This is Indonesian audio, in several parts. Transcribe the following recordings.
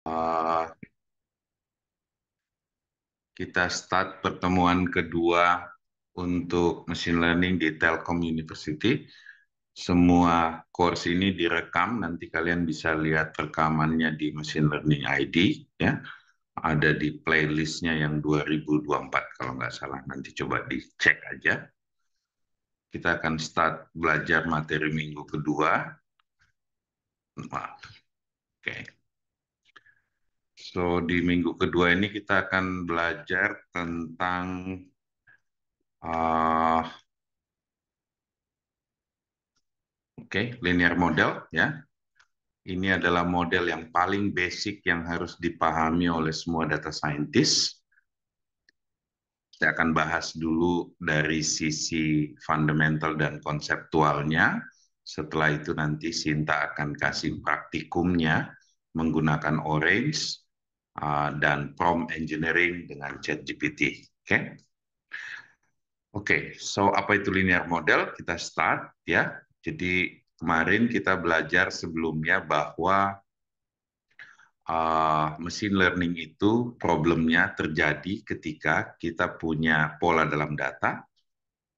Uh, kita start pertemuan kedua untuk machine learning di Telkom University. Semua course ini direkam, nanti kalian bisa lihat rekamannya di Machine Learning ID, ya. Ada di playlistnya yang 2024 kalau nggak salah. Nanti coba dicek aja. Kita akan start belajar materi minggu kedua. Maaf. Oke. So, di minggu kedua ini kita akan belajar tentang uh, linear model, ya. Ini adalah model yang paling basic yang harus dipahami oleh semua data scientist. Saya akan bahas dulu dari sisi fundamental dan konseptualnya. Setelah itu nanti Sinta akan kasih praktikumnya menggunakan Orange dan prompt engineering dengan ChatGPT. Oke? Oke, so apa itu linear model? Kita start ya. Jadi kemarin kita belajar sebelumnya bahwa machine learning itu problemnya terjadi ketika kita punya pola dalam data,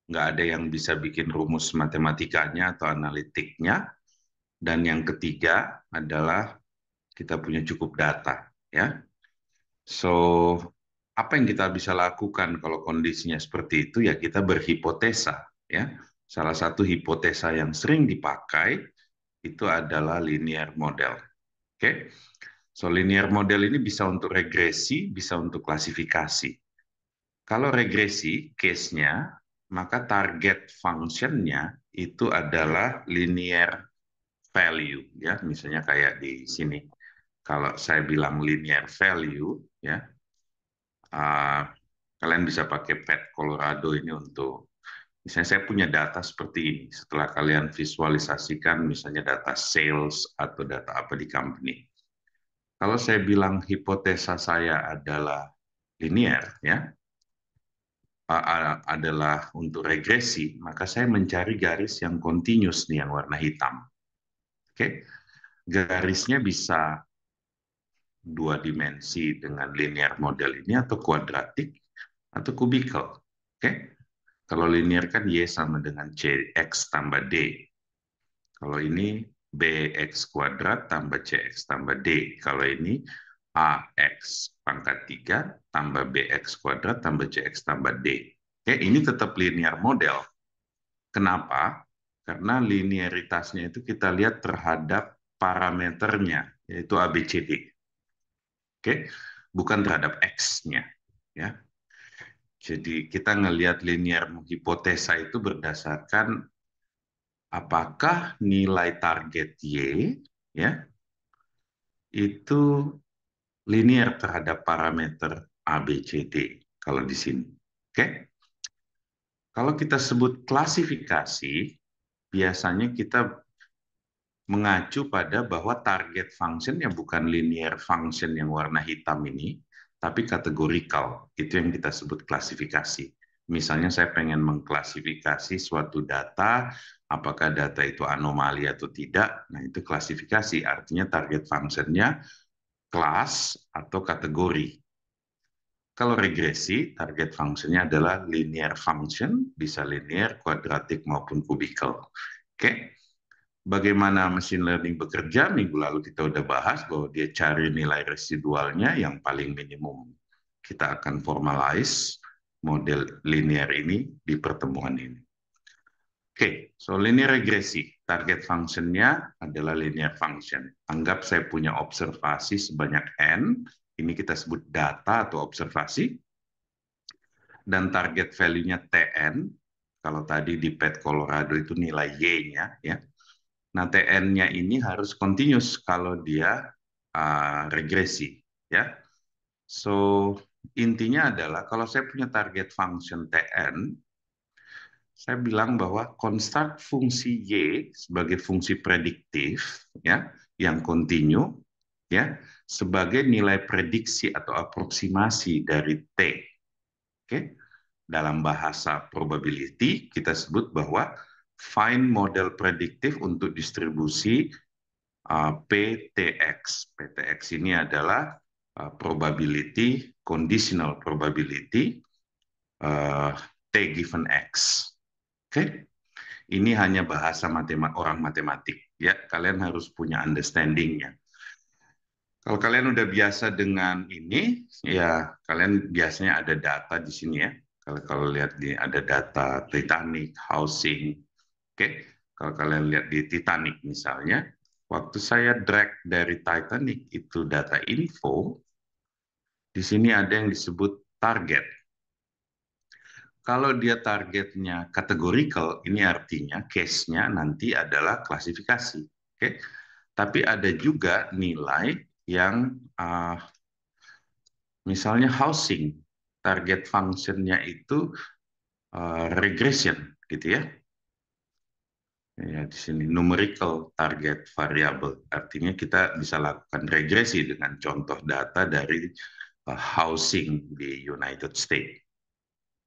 nggak ada yang bisa bikin rumus matematikanya atau analitiknya, dan yang ketiga adalah kita punya cukup data, ya. So, apa yang kita bisa lakukan kalau kondisinya seperti itu? Ya kita berhipotesa, ya. Salah satu hipotesa yang sering dipakai itu adalah linear model. Oke, so linear model ini bisa untuk regresi, bisa untuk klasifikasi. Kalau regresi, case-nya, maka target function-nya itu adalah linear value, ya. Misalnya kayak di sini, kalau saya bilang linear value, ya, uh, kalian bisa pakai Pet Colorado ini untuk, misalnya saya punya data seperti ini, setelah kalian visualisasikan misalnya data sales atau data apa di company. Kalau saya bilang hipotesa saya adalah linear, ya, adalah untuk regresi, maka saya mencari garis yang continuous nih, yang warna hitam. Oke, garisnya bisa dua dimensi dengan linear model ini, atau kuadratik, atau kubikel. Oke, kalau linear kan Y sama dengan CX tambah D. Kalau ini BX kuadrat tambah CX tambah D. Kalau ini AX pangkat 3 tambah BX kuadrat tambah CX tambah D. Oke, ini tetap linear model. Kenapa? Karena linearitasnya itu kita lihat terhadap parameternya, yaitu ABCD. Oke, bukan terhadap X-nya. Ya. Jadi kita ngelihat linear hipotesa itu berdasarkan apakah nilai target Y, ya, itu linear terhadap parameter ABCD kalau di sini. Oke? Kalau kita sebut klasifikasi, biasanya kita mengacu pada bahwa target function yang bukan linear function yang warna hitam ini, tapi kategorikal. Itu yang kita sebut klasifikasi. Misalnya saya pengen mengklasifikasi suatu data, apakah data itu anomali atau tidak. Nah, itu klasifikasi, artinya target function-nya kelas atau kategori. Kalau regresi, target function-nya adalah linear function, bisa linear, kuadratik, maupun kubikel. Oke? Bagaimana machine learning bekerja, minggu lalu kita udah bahas bahwa dia cari nilai residualnya yang paling minimum. Kita akan formalize model linear ini di pertemuan ini. Oke, so linear regresi. Target function-nya adalah linear function. Anggap saya punya observasi sebanyak N, ini kita sebut data atau observasi, dan target value-nya Tn, kalau tadi di Pet Colorado itu nilai Y-nya, ya. Nah, Tn-nya ini harus continuous kalau dia regresi, ya. So, intinya adalah kalau saya punya target function Tn, saya bilang bahwa konstruk fungsi Y sebagai fungsi prediktif, ya, yang kontinu, ya, sebagai nilai prediksi atau aproksimasi dari T. Oke? Dalam bahasa probability, kita sebut bahwa find model prediktif untuk distribusi PTX. PTX ini adalah probability, conditional probability, T given X. Oke? Ini hanya bahasa orang matematik. Ya, kalian harus punya understanding-nya. Kalau kalian udah biasa dengan ini, ya kalian biasanya ada data di sini ya. Kalau lihat di ada data Titanic, housing, oke. Kalau kalian lihat di Titanic misalnya, waktu saya drag dari Titanic itu data info, di sini ada yang disebut target. Kalau dia targetnya categorical, ini artinya case-nya nanti adalah klasifikasi, oke. Tapi ada juga nilai yang misalnya housing, target function-nya itu regression, gitu ya. Ya, di sini numerical target variable, artinya kita bisa lakukan regresi dengan contoh data dari housing di United States.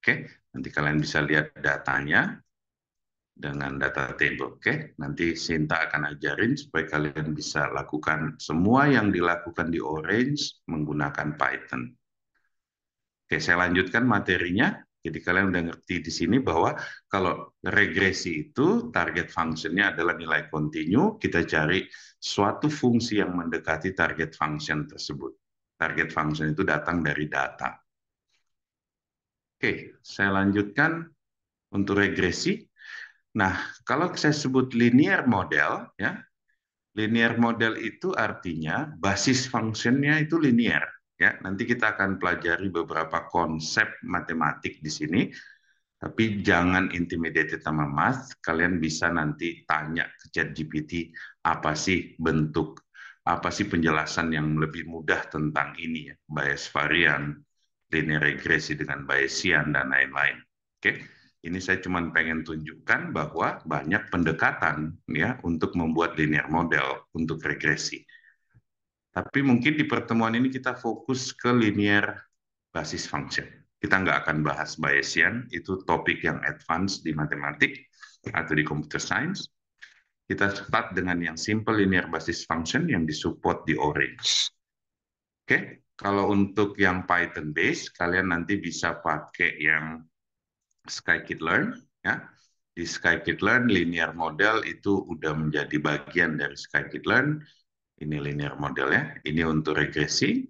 Oke, nanti kalian bisa lihat datanya dengan data table. Oke, nanti Sinta akan ajarin supaya kalian bisa lakukan semua yang dilakukan di Orange menggunakan Python. Oke, saya lanjutkan materinya. Jadi kalian udah ngerti di sini bahwa kalau regresi itu target function-nya adalah nilai kontinu, kita cari suatu fungsi yang mendekati target function tersebut. Target function itu datang dari data. Oke, saya lanjutkan untuk regresi. Nah, kalau saya sebut linear model, ya, linear model itu artinya basis fungsinya itu linear. Ya, nanti kita akan pelajari beberapa konsep matematik di sini, tapi jangan intimidated sama math. Kalian bisa nanti tanya ke ChatGPT apa sih bentuk, apa sih penjelasan yang lebih mudah tentang ini ya, bias varian, linear regresi dengan Bayesian dan lain-lain. Oke, ini saya cuma pengen tunjukkan bahwa banyak pendekatan ya untuk membuat linear model untuk regresi. Tapi mungkin di pertemuan ini kita fokus ke linear basis function. Kita nggak akan bahas Bayesian, itu topik yang advance di matematik atau di computer science. Kita start dengan yang simple linear basis function yang disupport di Orange. Oke, kalau untuk yang Python base, kalian nanti bisa pakai yang scikit-learn. Ya. Di scikit-learn, linear model itu udah menjadi bagian dari scikit-learn. Ini linear modelnya, ini untuk regresi,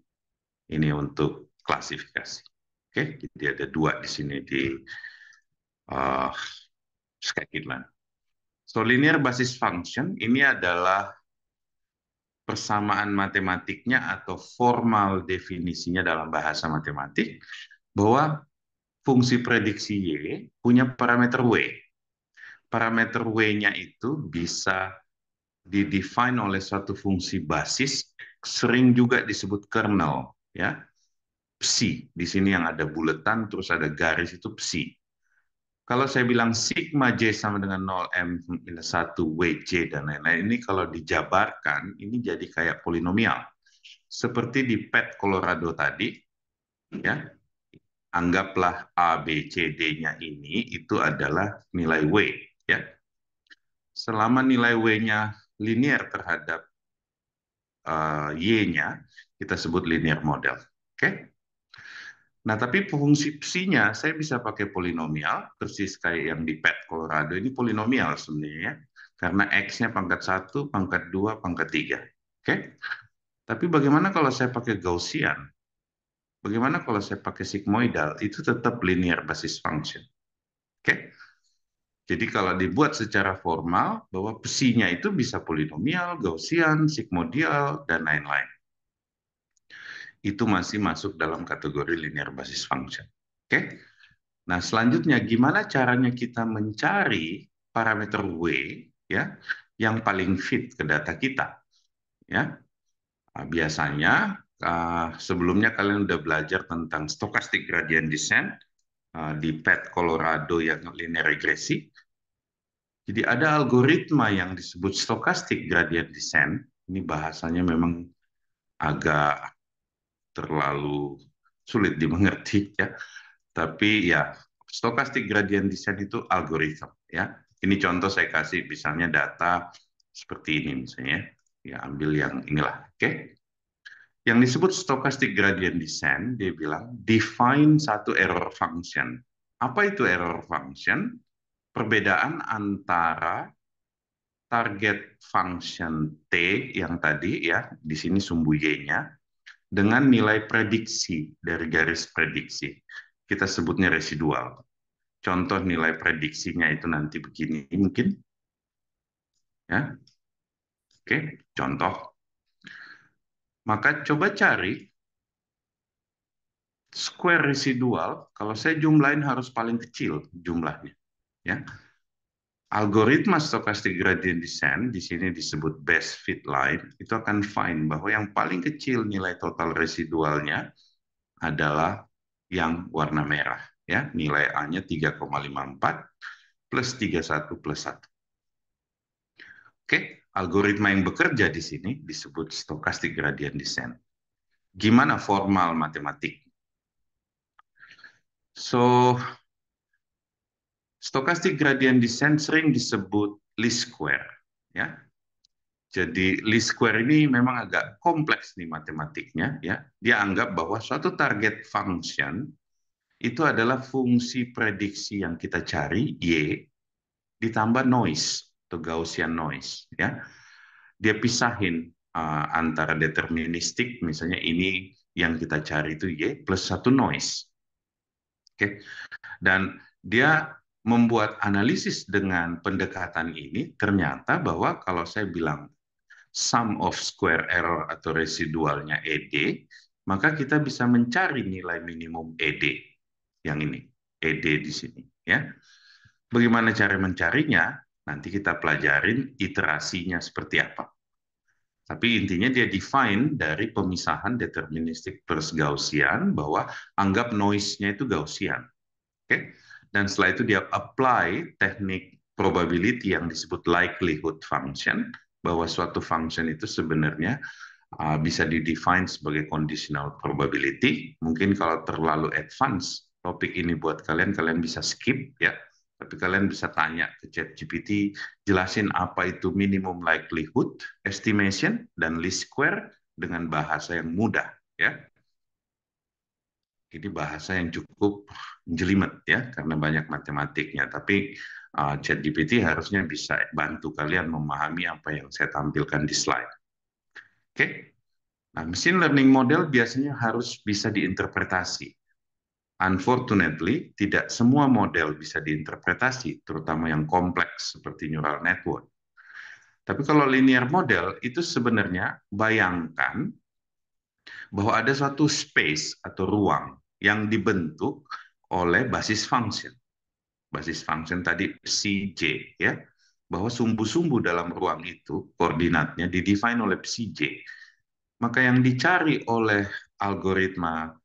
ini untuk klasifikasi. Oke, jadi ada dua di sini di scikit-learn. So, linear basis function ini adalah persamaan matematiknya atau formal definisinya dalam bahasa matematik bahwa fungsi prediksi Y punya parameter W. Parameter W-nya itu bisa didefine oleh suatu fungsi basis, sering juga disebut kernel, ya. Psi, di sini yang ada buletan, terus ada garis itu psi. Kalau saya bilang sigma J sama dengan 0 M minus 1 WJ dan lain-lain, ini kalau dijabarkan, ini jadi kayak polinomial. Seperti di PET Colorado tadi, ya, anggaplah A, B, C, D-nya ini, itu adalah nilai W. Ya. Selama nilai W-nya linear terhadap Y-nya, kita sebut linear model. Oke? Nah, tapi fungsi psi-nya saya bisa pakai polinomial, persis kayak yang di PET Colorado, ini polinomial sebenarnya, karena X-nya pangkat 1, pangkat 2, pangkat 3. Oke? Tapi bagaimana kalau saya pakai Gaussian? Bagaimana kalau saya pakai sigmoidal? Itu tetap linear basis function. Oke? Jadi kalau dibuat secara formal, bahwa psi-nya itu bisa polinomial, Gaussian, sigmoidal, dan lain-lain. Itu masih masuk dalam kategori linear basis function. Oke? Nah, selanjutnya gimana caranya kita mencari parameter W ya yang paling fit ke data kita? Ya. Nah, biasanya sebelumnya kalian udah belajar tentang stochastic gradient descent di PET Colorado yang linear regresi. Jadi ada algoritma yang disebut stochastic gradient descent. Ini bahasanya memang agak terlalu sulit dimengerti ya. Tapi ya stochastic gradient descent itu algoritma ya. Ini contoh saya kasih misalnya data seperti ini misalnya. Ya, ambil yang inilah. Oke. Yang disebut stochastic gradient descent, dia bilang define satu error function. Apa itu error function? Perbedaan antara target function T yang tadi ya, di sini sumbu Y-nya, dengan nilai prediksi dari garis prediksi. Kita sebutnya residual. Contoh nilai prediksinya itu nanti begini mungkin. Ya. Oke, contoh. Maka coba cari square residual, kalau saya jumlahin harus paling kecil jumlahnya. Ya. Algoritma stochastic gradient descent, di sini disebut best fit line, itu akan find bahwa yang paling kecil nilai total residualnya adalah yang warna merah. Ya, nilai A-nya 3,54 plus 31 plus 1. Oke, algoritma yang bekerja di sini disebut stochastic gradient descent. Gimana formal matematik? So, stochastic gradient descent sering disebut least square, ya. Jadi least square ini memang agak kompleks nih matematiknya, ya. Dia anggap bahwa suatu target function itu adalah fungsi prediksi yang kita cari y ditambah noise atau Gaussian noise, ya. Dia pisahin antara deterministik, misalnya ini yang kita cari itu y plus satu noise, oke. Dan dia membuat analisis dengan pendekatan ini, ternyata bahwa kalau saya bilang sum of square error atau residualnya ED, maka kita bisa mencari nilai minimum ED yang ini, ED di sini, ya. Bagaimana cara mencarinya? Nanti kita pelajarin iterasinya seperti apa. Tapi intinya dia define dari pemisahan deterministik plus Gaussian bahwa anggap noise-nya itu Gaussian. Oke? Dan setelah itu dia apply teknik probability yang disebut likelihood function, bahwa suatu function itu sebenarnya bisa didefine sebagai conditional probability. Mungkin kalau terlalu advance topik ini buat kalian, kalian bisa skip ya. Tapi kalian bisa tanya ke ChatGPT, jelasin apa itu minimum likelihood estimation dan least square dengan bahasa yang mudah ya. Ini bahasa yang cukup jelimet ya, karena banyak matematiknya. Tapi ChatGPT harusnya bisa bantu kalian memahami apa yang saya tampilkan di slide. Oke, nah machine learning model biasanya harus bisa diinterpretasi. Unfortunately, tidak semua model bisa diinterpretasi, terutama yang kompleks seperti neural network. Tapi kalau linear model itu sebenarnya bayangkan bahwa ada suatu space atau ruang yang dibentuk oleh basis function. Basis function tadi Cj ya, bahwa sumbu-sumbu dalam ruang itu koordinatnya didefine oleh Cj. Maka yang dicari oleh algoritma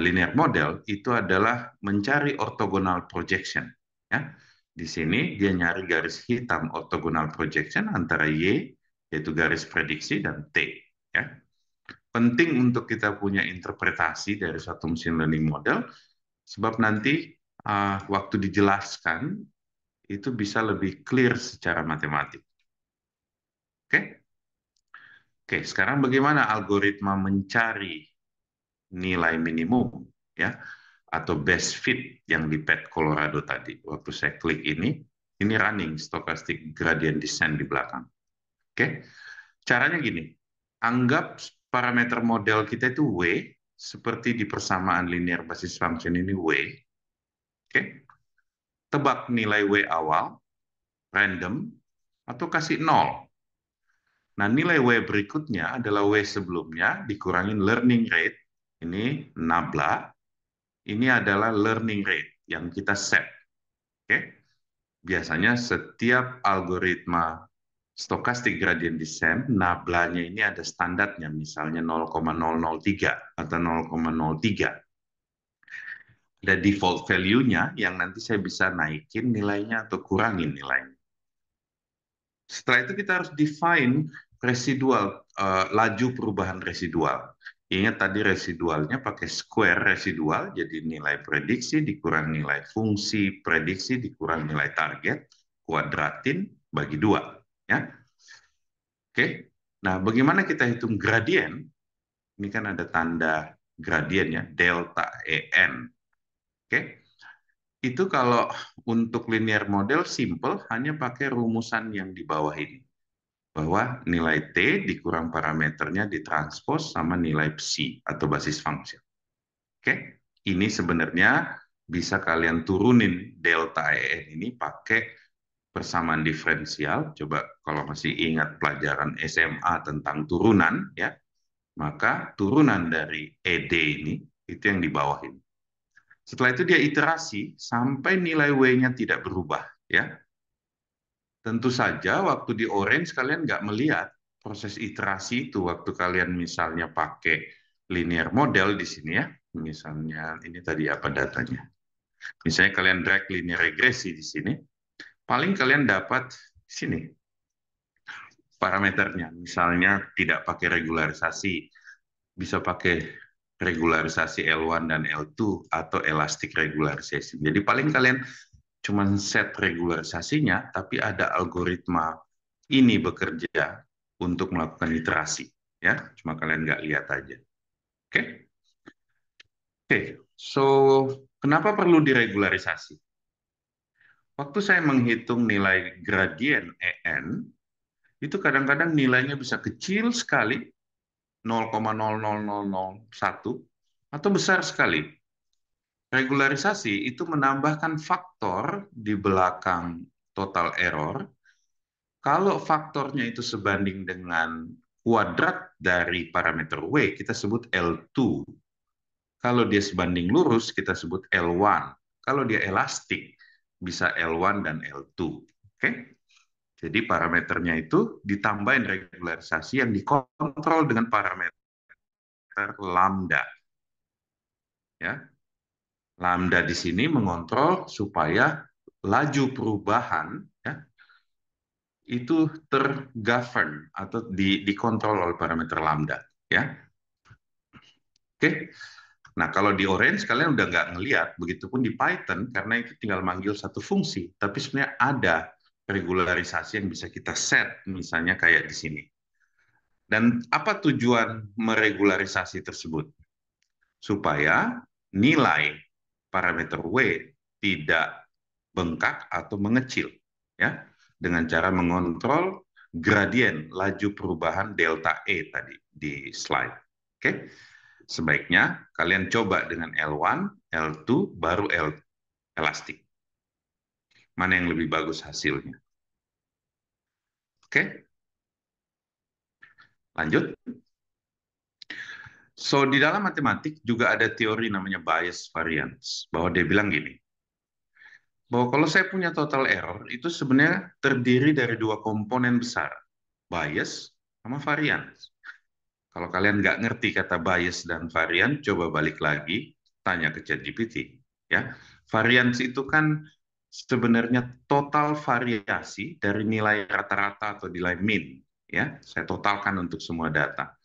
linear model itu adalah mencari orthogonal projection. Ya. Di sini dia nyari garis hitam orthogonal projection antara Y, yaitu garis prediksi, dan T. Ya. Penting untuk kita punya interpretasi dari suatu machine learning model, sebab nanti waktu dijelaskan itu bisa lebih clear secara matematik. Oke? Oke, sekarang bagaimana algoritma mencari nilai minimum ya atau best fit yang di pet Colorado tadi. Waktu saya klik ini running stochastic gradient descent di belakang. Oke. Caranya gini. Anggap parameter model kita itu W, seperti di persamaan linear basis function ini W. Oke. Tebak nilai W awal, random, atau kasih 0. Nah, nilai W berikutnya adalah W sebelumnya dikurangin learning rate. Ini nabla. Ini adalah learning rate yang kita set. Oke? Biasanya setiap algoritma stochastic gradient descent, nablanya ini ada standarnya, misalnya 0,003 atau 0,03. Ada default value-nya yang nanti saya bisa naikin nilainya atau kurangin nilainya. Setelah itu kita harus define residual, laju perubahan residual. Ingat tadi residualnya pakai square residual, jadi nilai prediksi dikurang nilai fungsi prediksi dikurang nilai target, kuadratin bagi 2. Ya. Oke. Nah, bagaimana kita hitung gradien? Ini kan ada tanda gradien ya, delta EN. Oke, itu kalau untuk linear model simple hanya pakai rumusan yang di bawah ini. Bahwa nilai T dikurang parameternya ditranspos sama nilai psi atau basis function. Oke, ini sebenarnya bisa kalian turunin delta EN ini pakai persamaan diferensial. Coba kalau masih ingat pelajaran SMA tentang turunan, ya, maka turunan dari ED ini itu yang di bawah ini. Setelah itu dia iterasi sampai nilai W-nya tidak berubah, ya. Tentu saja waktu di orange kalian nggak melihat proses iterasi itu waktu kalian misalnya pakai linear model di sini ya. Misalnya ini tadi apa datanya? Misalnya kalian drag linear regresi di sini, paling kalian dapat di sini parameternya. Misalnya tidak pakai regularisasi, bisa pakai regularisasi L1 dan L2 atau elastic regularization. Jadi paling kalian cuma set regularisasinya, tapi ada algoritma ini bekerja untuk melakukan iterasi. Ya, cuma kalian nggak lihat aja. Oke, oke. So, kenapa perlu diregularisasi? Waktu saya menghitung nilai gradien EN, itu kadang-kadang nilainya bisa kecil sekali, 0,00001, atau besar sekali. Regularisasi itu menambahkan faktor di belakang total error. Kalau faktornya itu sebanding dengan kuadrat dari parameter W, kita sebut L2. Kalau dia sebanding lurus, kita sebut L1. Kalau dia elastik, bisa L1 dan L2. Oke? Jadi parameternya itu ditambahin regularisasi yang dikontrol dengan parameter lambda. Ya, lambda di sini mengontrol supaya laju perubahan ya, itu tergovern atau dikontrol oleh parameter lambda. Ya, oke. Nah, kalau di Orange kalian udah nggak ngelihat, begitupun di Python karena itu tinggal manggil satu fungsi, tapi sebenarnya ada regularisasi yang bisa kita set, misalnya kayak di sini. Dan apa tujuan meregularisasi tersebut? Supaya nilai parameter W tidak bengkak atau mengecil, ya, dengan cara mengontrol gradien laju perubahan delta E tadi di slide. Oke, sebaiknya kalian coba dengan L1, L2, baru elastik. Mana yang lebih bagus hasilnya? Oke, lanjut. So, di dalam matematik juga ada teori namanya bias variance, bahwa dia bilang gini, bahwa kalau saya punya total error, itu sebenarnya terdiri dari dua komponen besar, bias sama variance. Kalau kalian nggak ngerti kata bias dan varian, coba balik lagi, tanya ke ChatGPT. Ya, variance itu kan sebenarnya total variasi dari nilai rata-rata atau nilai mean. Ya, saya totalkan untuk semua data.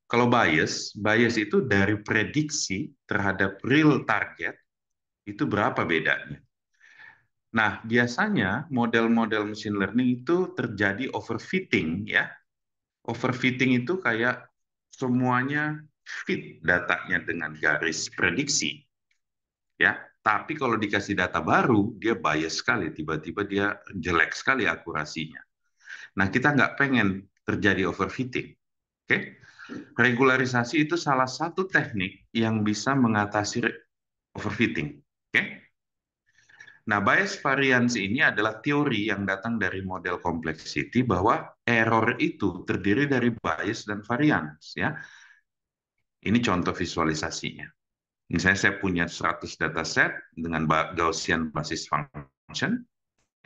Kalau bias itu dari prediksi terhadap real target, itu berapa bedanya? Nah, biasanya model-model machine learning itu terjadi overfitting ya. Overfitting itu kayak semuanya fit datanya dengan garis prediksi ya. Tapi kalau dikasih data baru, dia bias sekali, tiba-tiba dia jelek sekali akurasinya. Nah, kita nggak pengen terjadi overfitting. Oke? Regularisasi itu salah satu teknik yang bisa mengatasi overfitting. Oke? Nah, bias variance ini adalah teori yang datang dari model complexity bahwa error itu terdiri dari bias dan variance ya. Ini contoh visualisasinya. Misalnya saya punya 100 dataset dengan Gaussian basis function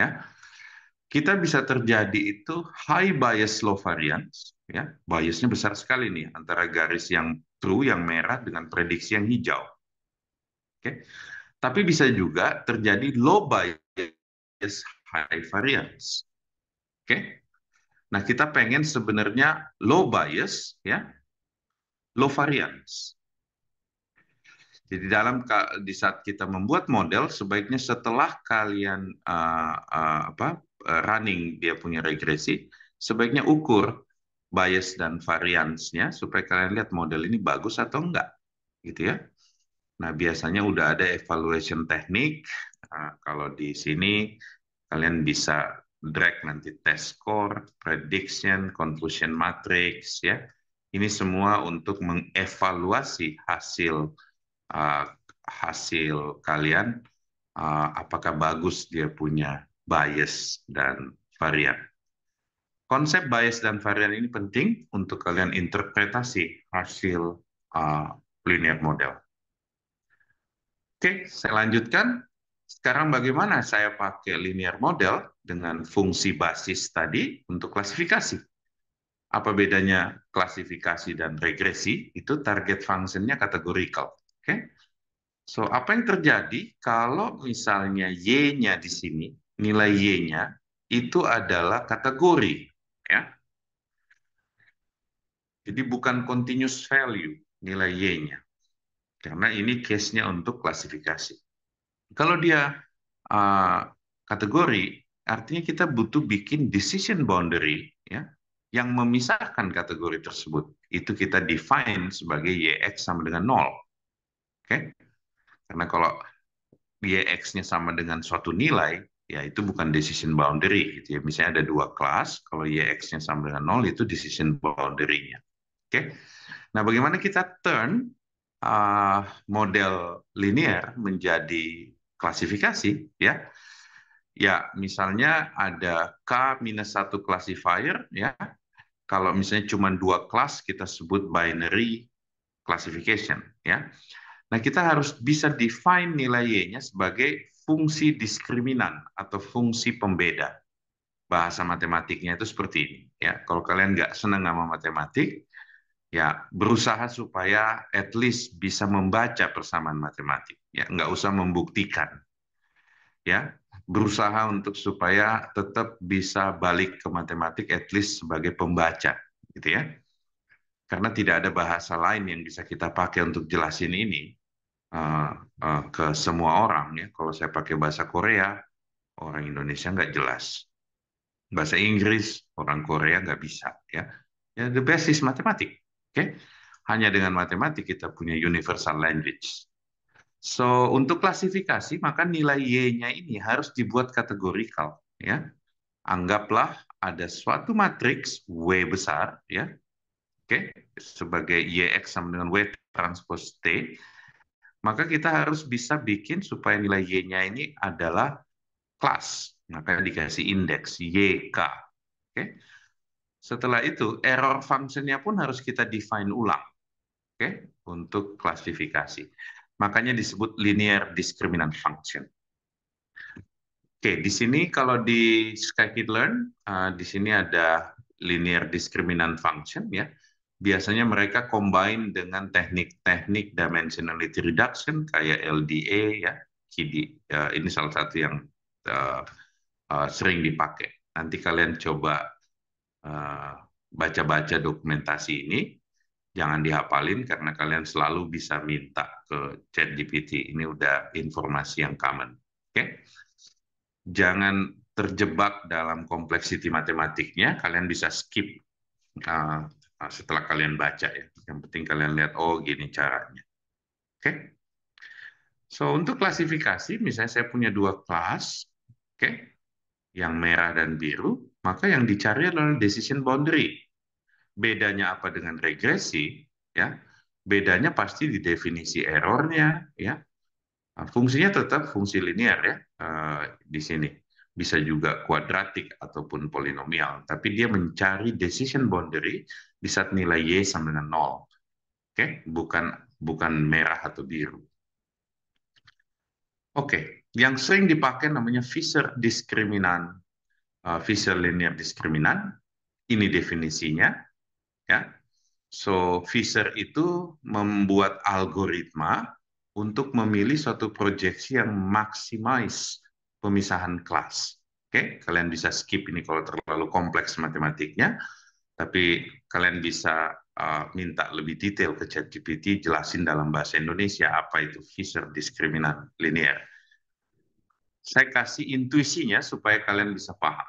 ya. Kita bisa terjadi itu high bias low variance ya. Biasnya besar sekali nih antara garis yang true yang merah dengan prediksi yang hijau. Oke. Tapi bisa juga terjadi low bias high variance. Oke. Nah, kita pengen sebenarnya low bias ya, low variance. Jadi di saat kita membuat model sebaiknya setelah kalian running dia punya regresi, sebaiknya ukur bias dan variance-nya supaya kalian lihat model ini bagus atau enggak, gitu ya. Nah, biasanya udah ada evaluation teknik. Nah, kalau di sini kalian bisa drag nanti test score, prediction, confusion matrix, ya. Ini semua untuk mengevaluasi uh, hasil kalian, apakah bagus dia punya bias dan varian. Konsep bias dan varian ini penting untuk kalian interpretasi hasil linear model. Oke, saya lanjutkan. Sekarang bagaimana saya pakai linear model dengan fungsi basis tadi untuk klasifikasi? Apa bedanya klasifikasi dan regresi? Itu target functionnya categorical. Oke, so apa yang terjadi kalau misalnya y-nya di sini, nilai y-nya itu adalah kategori, ya. Jadi bukan continuous value nilai y-nya, karena ini case-nya untuk klasifikasi. Kalau dia uh, kategori, artinya kita butuh bikin decision boundary, ya, yang memisahkan kategori tersebut. Itu kita define sebagai YX sama dengan 0. Oke? Karena kalau YX-nya sama dengan suatu nilai, ya itu bukan decision boundary. Gitu ya. Misalnya ada dua kelas, kalau YX-nya sama dengan 0, itu decision boundary-nya. Oke? Nah, bagaimana kita turn model linear menjadi klasifikasi, ya? Ya, misalnya ada K-1 classifier, ya. Kalau misalnya cuma dua kelas, kita sebut binary classification, ya. Nah, kita harus bisa define nilai Y-nya sebagai fungsi diskriminan atau fungsi pembeda. Bahasa matematiknya itu seperti ini, ya. Kalau kalian nggak senang sama matematik, ya berusaha supaya at least bisa membaca persamaan matematik, ya. Nggak usah membuktikan, ya, berusaha untuk supaya tetap bisa balik ke matematik at least sebagai pembaca, gitu ya. Karena tidak ada bahasa lain yang bisa kita pakai untuk jelasin ini ke semua orang, ya. Kalau saya pakai bahasa Korea, orang Indonesia nggak jelas. Bahasa Inggris, orang Korea nggak bisa, ya. Ya, the best is matematik, oke? Okay? Hanya dengan matematik kita punya universal language. So, untuk klasifikasi, maka nilai Y-nya ini harus dibuat kategorikal, ya. Anggaplah ada suatu matriks W besar, ya. Oke, sebagai YX sama dengan W transpose T, maka kita harus bisa bikin supaya nilai Y-nya ini adalah kelas. Maka dikasih indeks YK. Oke. Setelah itu, error function-nya pun harus kita define ulang. Oke, untuk klasifikasi. Makanya disebut linear discriminant function. Oke, di sini kalau di scikit-learn, di sini ada linear discriminant function, ya. Biasanya mereka combine dengan teknik-teknik dimensionality reduction kayak LDA, ya. Ini salah satu yang sering dipakai. Nanti kalian coba baca-baca dokumentasi ini, jangan dihafalin karena kalian selalu bisa minta ke ChatGPT. Ini udah informasi yang common. Oke? Jangan terjebak dalam kompleksiti matematiknya, kalian bisa skip setelah kalian baca, ya. Yang penting kalian lihat, oh gini caranya. Oke? So, untuk klasifikasi, misalnya saya punya dua kelas, oke, yang merah dan biru, maka yang dicari adalah decision boundary. Bedanya apa dengan regresi? Ya, bedanya pasti di definisi errornya, ya. Nah, fungsinya tetap fungsi linear, ya, di sini. Bisa juga kuadratik ataupun polinomial, tapi dia mencari decision boundary di saat nilai y sama dengan 0. Oke, bukan merah atau biru. Oke, yang sering dipakai namanya Fisher discriminant, Fisher linear discriminant. Ini definisinya, ya. So, Fisher itu membuat algoritma untuk memilih suatu proyeksi yang maximize pemisahan kelas. Oke, kalian bisa skip ini kalau terlalu kompleks matematiknya, tapi kalian bisa minta lebih detail ke ChatGPT, jelasin dalam bahasa Indonesia apa itu Fisher discriminant linear. Saya kasih intuisinya supaya kalian bisa paham.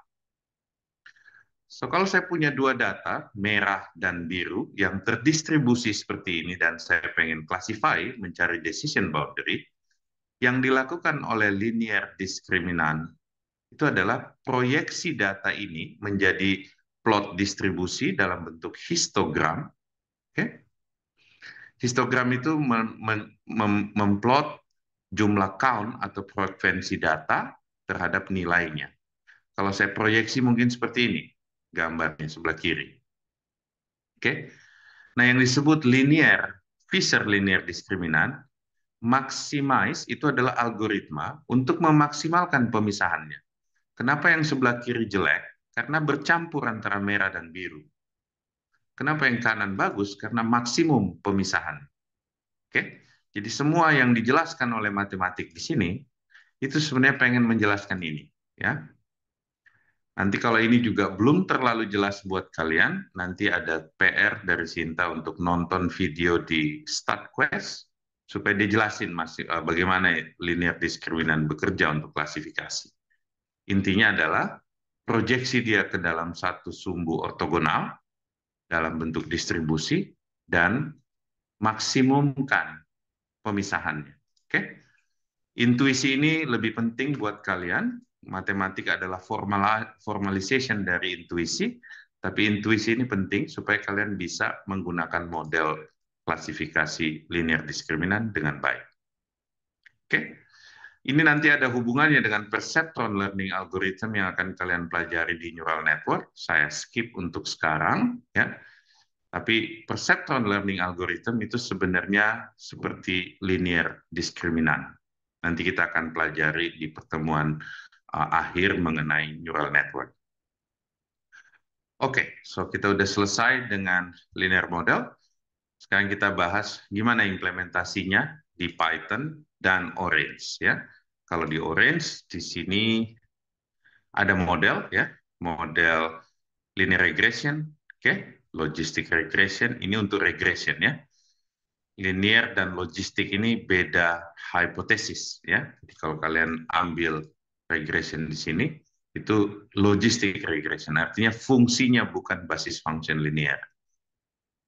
So, kalau saya punya dua data, merah dan biru, yang terdistribusi seperti ini, dan saya pengen classify, mencari decision boundary, yang dilakukan oleh linear diskriminan itu adalah proyeksi data ini menjadi plot distribusi dalam bentuk histogram. Okay? Histogram itu memplot jumlah count atau frekuensi data terhadap nilainya. Kalau saya proyeksi mungkin seperti ini, gambarnya sebelah kiri. Oke, nah yang disebut linear, Fisher linear diskriminan, maximize itu adalah algoritma untuk memaksimalkan pemisahannya. Kenapa yang sebelah kiri jelek? Karena bercampur antara merah dan biru. Kenapa yang kanan bagus? Karena maksimum pemisahan. Oke, jadi semua yang dijelaskan oleh matematik di sini itu sebenarnya pengen menjelaskan ini, ya. Nanti kalau ini juga belum terlalu jelas buat kalian, nanti ada PR dari Sinta untuk nonton video di StatQuest supaya dijelasin bagaimana linear diskriminan bekerja untuk klasifikasi. Intinya adalah proyeksi dia ke dalam satu sumbu ortogonal dalam bentuk distribusi dan maksimumkan pemisahannya. Oke? Intuisi ini lebih penting buat kalian. Matematik adalah formalization dari intuisi, tapi intuisi ini penting supaya kalian bisa menggunakan model klasifikasi linear diskriminan dengan baik. Oke? Ini nanti ada hubungannya dengan perceptron learning algorithm yang akan kalian pelajari di neural network. Saya skip untuk sekarang, ya. Tapi perceptron learning algorithm itu sebenarnya seperti linear diskriminan. Nanti kita akan pelajari di pertemuan akhir mengenai neural network. Oke, so kita udah selesai dengan linear model. Sekarang kita bahas gimana implementasinya di Python dan Orange, ya. Kalau di Orange di sini ada model, ya, model linear regression, oke, logistic regression ini untuk regression, ya. Linear dan logistik ini beda hipotesis, ya. Jadi kalau kalian ambil regression di sini itu logistic regression, artinya fungsinya bukan basis function linear.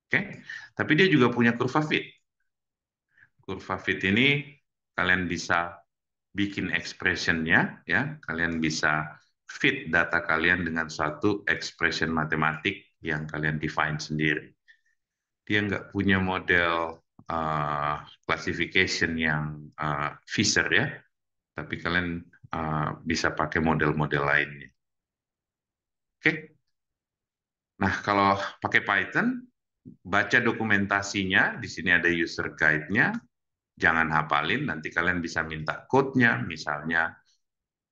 Oke, tapi dia juga punya kurva fit. Kurva fit ini kalian bisa bikin expression-nya, ya. Kalian bisa fit data kalian dengan satu expression matematik yang kalian define sendiri. Dia nggak punya model classification yang Fisher, ya, tapi kalian bisa pakai model-model lainnya. Oke, nah kalau pakai Python, baca dokumentasinya, di sini ada user guide-nya, jangan hafalin, nanti kalian bisa minta code-nya, misalnya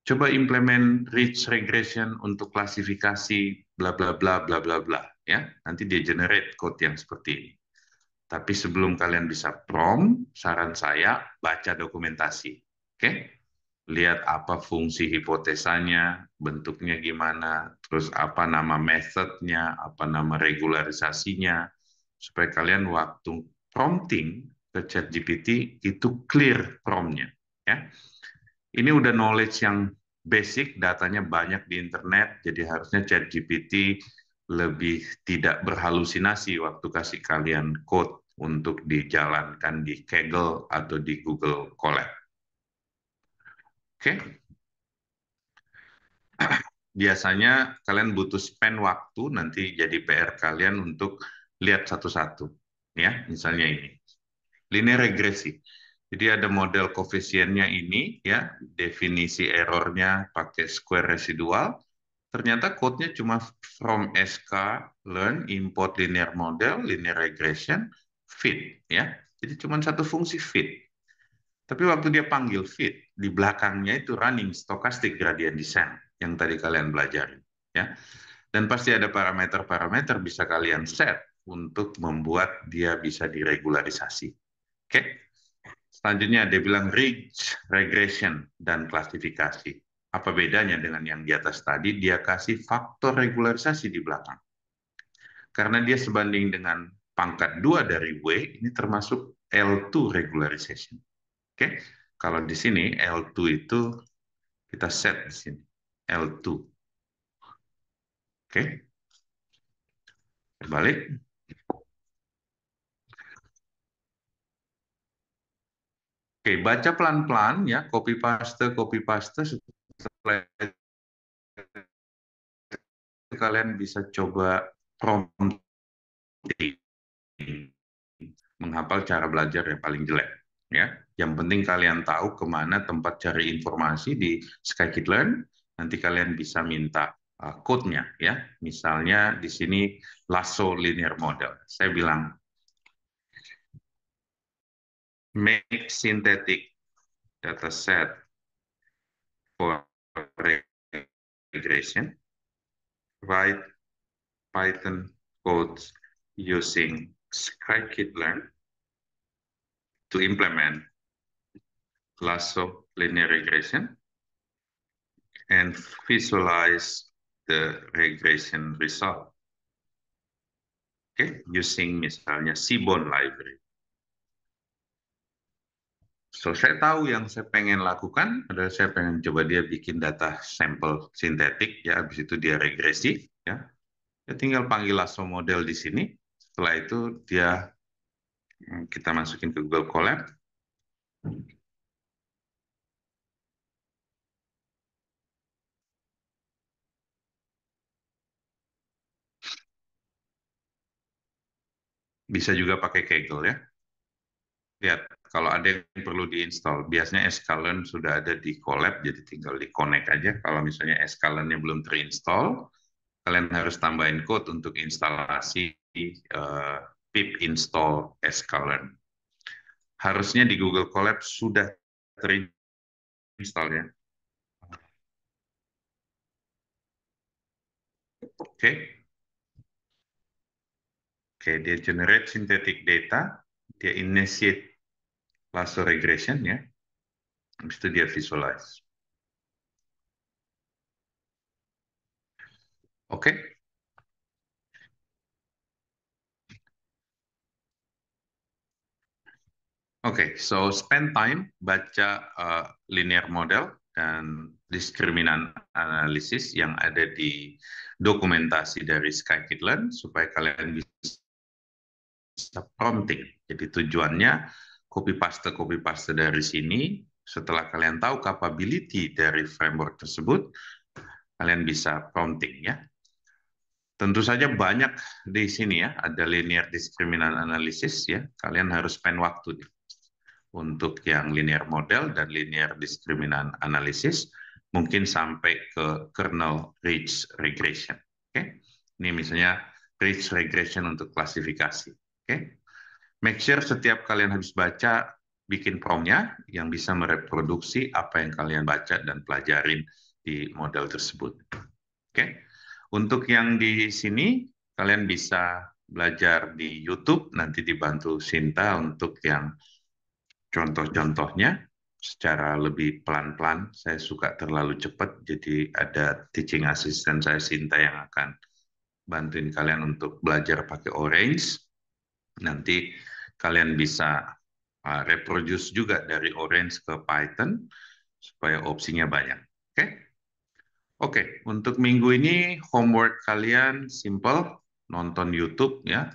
coba implement rich regression untuk klasifikasi bla bla bla bla bla bla, ya. Nanti dia generate code yang seperti ini. Tapi sebelum kalian bisa prompt, saran saya baca dokumentasi. Oke? Lihat apa fungsi hipotesanya, bentuknya gimana, terus apa nama methodnya, apa nama regularisasinya, supaya kalian waktu prompting ke ChatGPT itu clear promptnya, ya. Ini udah knowledge yang basic, datanya banyak di internet, jadi harusnya ChatGPT lebih tidak berhalusinasi waktu kasih kalian code untuk dijalankan di Kaggle atau di Google Colab. Oke? Biasanya kalian butuh spend waktu nanti jadi PR kalian untuk lihat satu-satu. Ya, misalnya ini. Linear regresi. Jadi ada model koefisiennya ini, ya, definisi errornya pakai square residual. Ternyata code-nya cuma from SK, learn, import linear model, linear regression, fit, ya. Jadi cuma satu fungsi fit. Tapi waktu dia panggil fit, di belakangnya itu running stochastic gradient descent yang tadi kalian belajar, ya. Dan pasti ada parameter-parameter bisa kalian set untuk membuat dia bisa diregularisasi. Oke. Selanjutnya dia bilang rich regression dan klasifikasi. Apa bedanya dengan yang di atas tadi? Dia kasih faktor regularisasi di belakang. Karena dia sebanding dengan pangkat 2 dari W, ini termasuk L2 regularization. Oke, kalau di sini L2 itu kita set di sini L2. Oke, Balik. Oke, baca pelan-pelan ya, copy paste. Setelah itu kalian bisa coba prompting, menghafal cara belajar yang paling jelek. Ya, yang penting kalian tahu kemana tempat cari informasi di Scikit-learn. Nanti kalian bisa minta code-nya ya. Misalnya di sini lasso linear model. Saya bilang make synthetic dataset for regression, write Python codes using scikit-learn to implement lasso linear regression and visualize the regression result. Okay, using misalnya Seaborn library. So, saya tahu yang saya pengen lakukan adalah saya pengen coba dia bikin data sampel sintetik, ya, habis itu dia regresi, ya. Dia tinggal panggil lasso model di sini. Setelah itu dia kita masukin ke Google Colab. Bisa juga pakai Kaggle ya. Lihat, kalau ada yang perlu diinstal, biasanya Escalern sudah ada di Colab, jadi tinggal di-connect aja. Kalau misalnya Escalern-nya belum terinstall, kalian harus tambahin code untuk instalasi pip install Escalern. Harusnya di Google Colab sudah terinstall ya. Oke. Oke, dia generate synthetic data, dia initiate lasso regression ya. Habis itu dia visualize. Oke. Oke, so spend time baca linear model dan diskriminan analisis yang ada di dokumentasi dari Scikit-learn supaya kalian bisa prompting. Jadi tujuannya copy paste dari sini. Setelah kalian tahu capability dari framework tersebut, kalian bisa prompting ya. Tentu saja banyak di sini ya, ada linear discriminant analysis ya. Kalian harus spend waktu untuk yang linear model dan linear discriminant analysis, mungkin sampai ke kernel ridge regression. Oke, ini misalnya ridge regression untuk klasifikasi. Oke, make sure setiap kalian habis baca, bikin promnya yang bisa mereproduksi apa yang kalian baca dan pelajarin di model tersebut. Oke, untuk yang di sini kalian bisa belajar di YouTube, nanti dibantu Sinta untuk yang contoh-contohnya secara lebih pelan-pelan. Saya suka terlalu cepat, jadi ada teaching assistant saya Sinta yang akan bantuin kalian untuk belajar pakai Orange. Nanti kalian bisa reproduce juga dari Orange ke Python supaya opsinya banyak. Oke? Oke, untuk minggu ini homework kalian simple, nonton YouTube ya,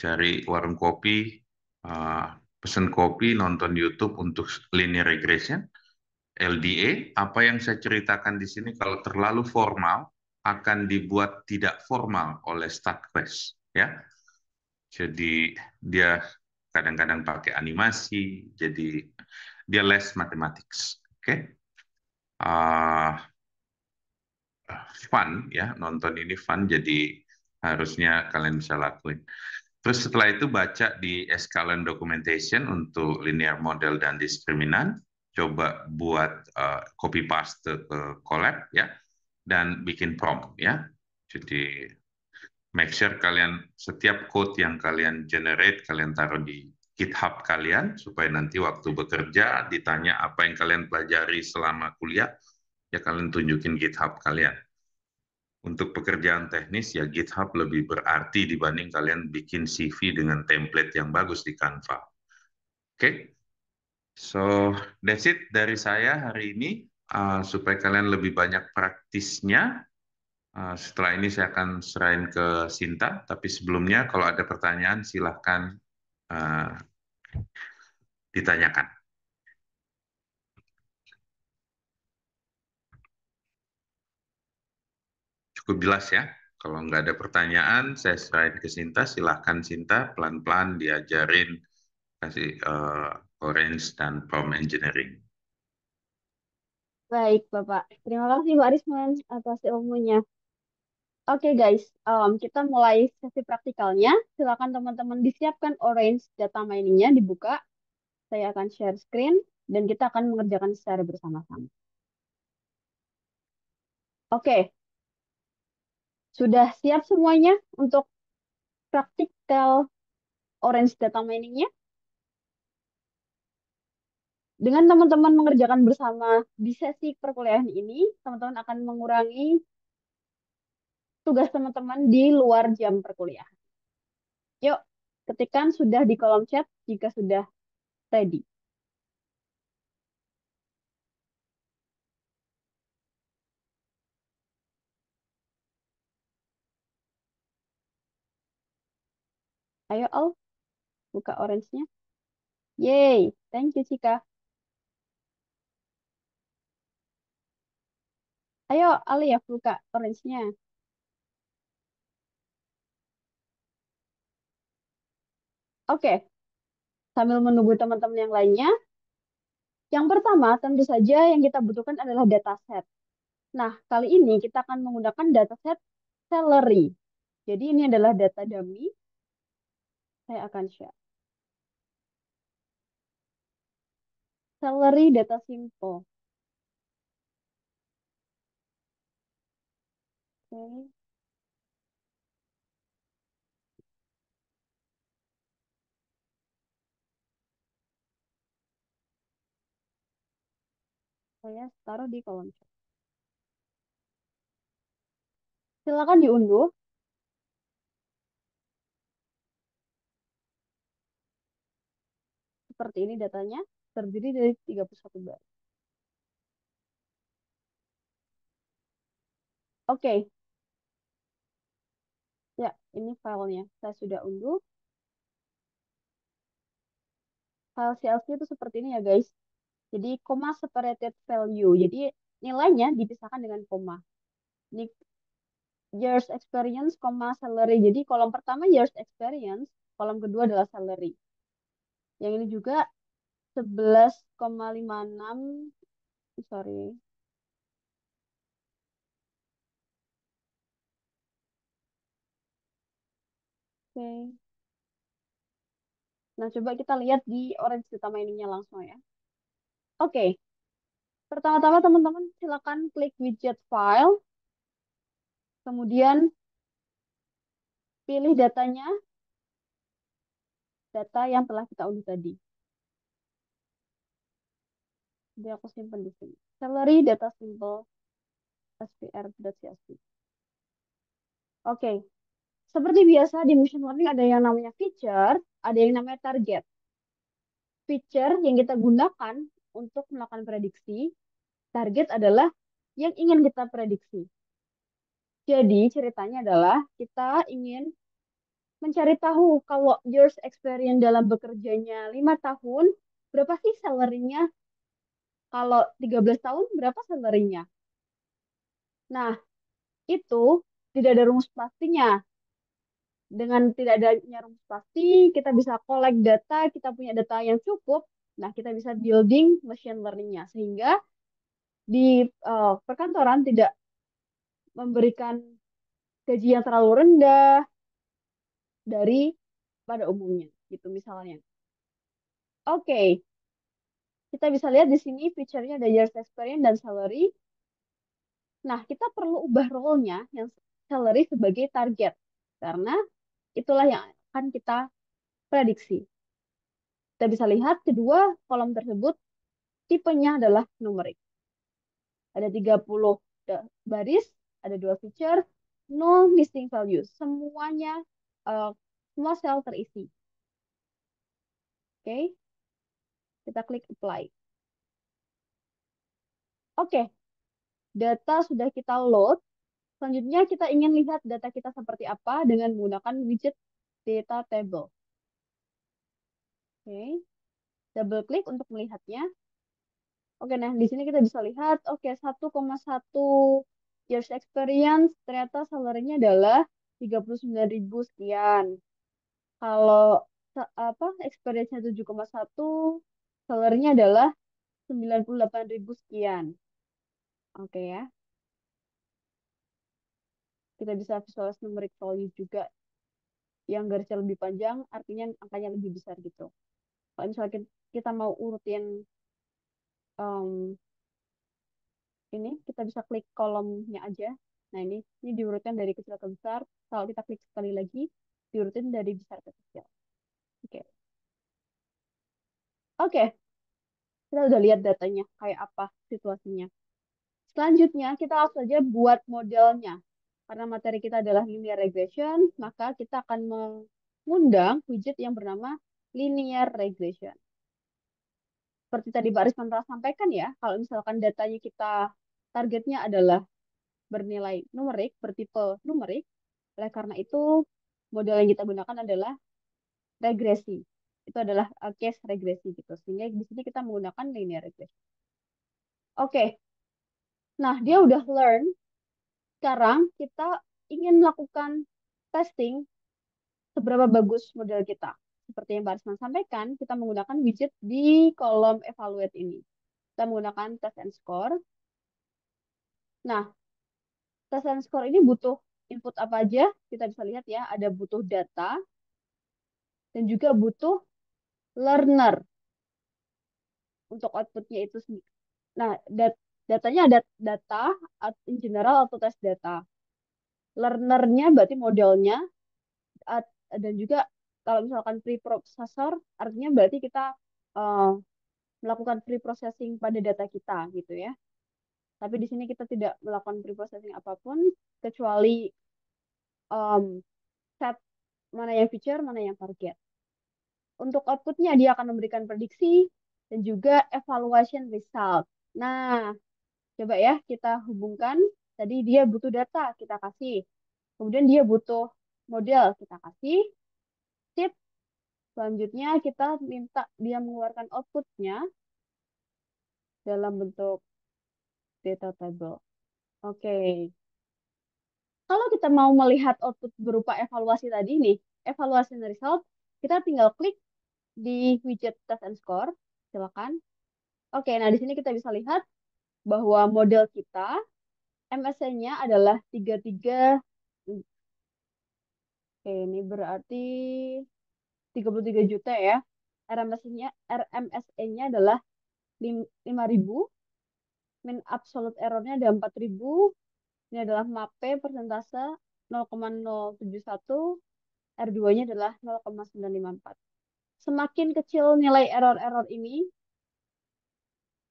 cari warung kopi, pesen kopi, nonton YouTube untuk linear regression, LDA. Apa yang saya ceritakan di sini kalau terlalu formal akan dibuat tidak formal oleh StatQuest ya. Jadi dia kadang-kadang pakai animasi, jadi dia less mathematics. Oke, okay? Fun ya, nonton ini fun, jadi harusnya kalian bisa lakuin. Terus setelah itu baca di Escalern Documentation untuk linear model dan diskriminan, coba buat copy paste ke Colab ya, dan bikin prompt ya. Jadi make sure kalian setiap code yang kalian generate kalian taruh di GitHub kalian supaya nanti waktu bekerja ditanya apa yang kalian pelajari selama kuliah ya kalian tunjukin GitHub kalian. Untuk pekerjaan teknis ya GitHub lebih berarti dibanding kalian bikin CV dengan template yang bagus di Canva. Oke, so that's it dari saya hari ini supaya kalian lebih banyak praktisnya. Setelah ini saya akan serahin ke Sinta, tapi sebelumnya kalau ada pertanyaan silahkan eh, ditanyakan. Cukup jelas ya. Kalau nggak ada pertanyaan, saya serahin ke Sinta. Silahkan Sinta pelan-pelan diajarin kasih Orange dan Prompt Engineering. Baik, Bapak. Terima kasih, Pak Risman, atas ilmunya. Oke, guys. Kita mulai sesi praktikalnya. Silakan teman-teman disiapkan Orange data mining-nya, dibuka. Saya akan share screen, dan kita akan mengerjakan secara bersama-sama. Oke, sudah siap semuanya untuk praktikal Orange data mining-nya? Dengan teman-teman mengerjakan bersama di sesi perkuliahan ini, teman-teman akan mengurangi tugas teman-teman di luar jam perkuliahan. Yuk, ketikkan sudah di kolom chat jika sudah ready. Ayo, Al, buka orange-nya. Yay, thank you, Cika. Ayo, Ali ya, buka orange-nya. Oke, sambil menunggu teman-teman yang lainnya, yang pertama tentu saja yang kita butuhkan adalah dataset. Nah, kali ini kita akan menggunakan dataset salary. Jadi ini adalah data dummy. Saya akan share. Salary data simple. Oke, saya taruh di kolom chat. Silakan diunduh. Seperti ini datanya, terdiri dari 31 baris. Oke, ya, ini filenya. Saya sudah unduh. File CSV itu seperti ini ya, guys. Jadi, comma separated value. Jadi, nilainya dipisahkan dengan koma. Ini years experience, comma salary. Jadi, kolom pertama years experience, kolom kedua adalah salary. Yang ini juga 11,56, sorry. Oke. Nah, coba kita lihat di Orange Data Mining-nya langsung ya. Oke, pertama-tama teman-teman silakan klik widget file, kemudian pilih datanya, data yang telah kita unduh tadi. Jadi aku simpan di sini. Salary data simple spr.csv. Oke, seperti biasa di machine learning ada yang namanya feature, ada yang namanya target. Feature yang kita gunakan untuk melakukan prediksi, target adalah yang ingin kita prediksi. Jadi ceritanya adalah kita ingin mencari tahu kalau years experience dalam bekerjanya 5 tahun, berapa sih salary-nya? Kalau 13 tahun, berapa salary-nya? Nah, itu tidak ada rumus pastinya. Dengan tidak adanya rumus pasti, kita bisa collect data, kita punya data yang cukup, nah kita bisa building machine learning-nya. Sehingga di perkantoran tidak memberikan gaji yang terlalu rendah dari pada umumnya, gitu misalnya. Oke, kita bisa lihat di sini feature-nya ada years experience dan salary. Nah, kita perlu ubah role-nya yang salary sebagai target. Karena itulah yang akan kita prediksi. Kita bisa lihat kedua kolom tersebut tipenya adalah numerik. Ada 30 baris, ada dua feature, no missing values. Semuanya, uh, semua sel terisi. Oke, kita klik apply. Oke, data sudah kita load. Selanjutnya kita ingin lihat data kita seperti apa dengan menggunakan widget data table. Oke, double klik untuk melihatnya. Oke, nah di sini kita bisa lihat, oke 1,1 years experience, ternyata salary-nya adalah 39.000 sekian. Kalau experience-nya 7,1, salary-nya adalah 98.000 sekian. Oke ya, kita bisa visualize numeric value juga yang garisnya lebih panjang, artinya angkanya lebih besar gitu. Kalau misalnya kita mau urutin ini, kita bisa klik kolomnya aja. Nah ini diurutkan dari kecil ke besar. Kalau kita klik sekali lagi, diurutin dari besar ke kecil. Oke, oke, kita udah lihat datanya kayak apa situasinya. Selanjutnya kita langsung saja buat modelnya. Karena materi kita adalah linear regression, maka kita akan mengundang widget yang bernama linear regression. Seperti tadi Mbak Risman telah sampaikan ya, kalau misalkan datanya kita targetnya adalah bernilai numerik, bertipe numerik, oleh karena itu model yang kita gunakan adalah regresi. Itu adalah case regresi gitu. Sehingga di sini kita menggunakan linear regression. Oke, nah dia udah learn. Sekarang kita ingin melakukan testing seberapa bagus model kita. Seperti yang Mbak Arisman sampaikan, kita menggunakan widget di kolom evaluate ini. Kita menggunakan test and score. Nah, test and score ini butuh input apa aja? Kita bisa lihat ya, ada butuh data dan juga butuh learner untuk outputnya itu sendiri. Nah, datanya ada data in general atau test data. Learnernya berarti modelnya dan juga kalau misalkan preprocessor artinya berarti kita uh, melakukan preprocessing pada data kita gitu ya. Tapi di sini kita tidak melakukan preprocessing apapun kecuali um, set mana yang feature, mana yang target. Untuk outputnya dia akan memberikan prediksi dan juga evaluation result. Nah, coba ya kita hubungkan. Tadi dia butuh data, kita kasih. Kemudian dia butuh model, kita kasih. Sip. Selanjutnya kita minta dia mengeluarkan outputnya dalam bentuk data table. Oke. Kalau kita mau melihat output berupa evaluasi tadi nih, evaluasi result, kita tinggal klik di widget test and score. Silakan. Oke, nah di sini kita bisa lihat bahwa model kita MSC-nya adalah 33. Oke, ini berarti 33 juta ya. RMSE-nya adalah 5.000. Min absolute error-nya ada 4.000. Ini adalah MAPE persentase 0,071. R2-nya adalah 0,954. Semakin kecil nilai error-error ini,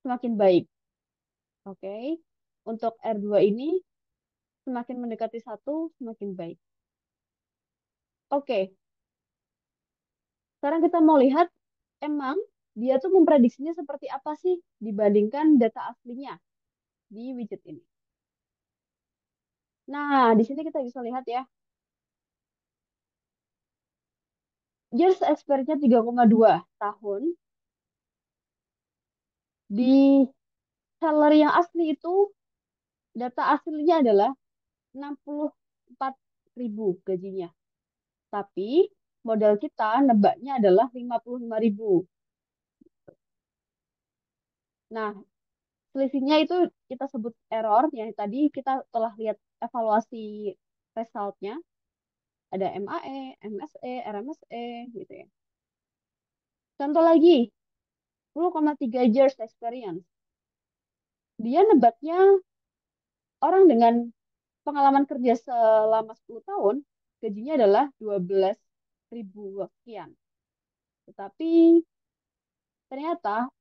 semakin baik. Oke. Untuk R2 ini, semakin mendekati 1, semakin baik. Oke. Sekarang kita mau lihat, emang dia tuh memprediksinya seperti apa sih dibandingkan data aslinya di widget ini. Nah, di sini kita bisa lihat ya. Years experience-nya 3,2 tahun. Di salary yang asli itu, data aslinya adalah 64.000 gajinya. Tapi modal kita nebaknya adalah 55.000. Nah, selisihnya itu kita sebut error. Yang tadi kita telah lihat evaluasi resultnya. Ada MAE, MSE, RMSE gitu ya. Contoh lagi, 10,3 years experience. Dia nebaknya orang dengan pengalaman kerja selama 10 tahun, gajinya adalah 12.000 sekian. Tetapi ternyata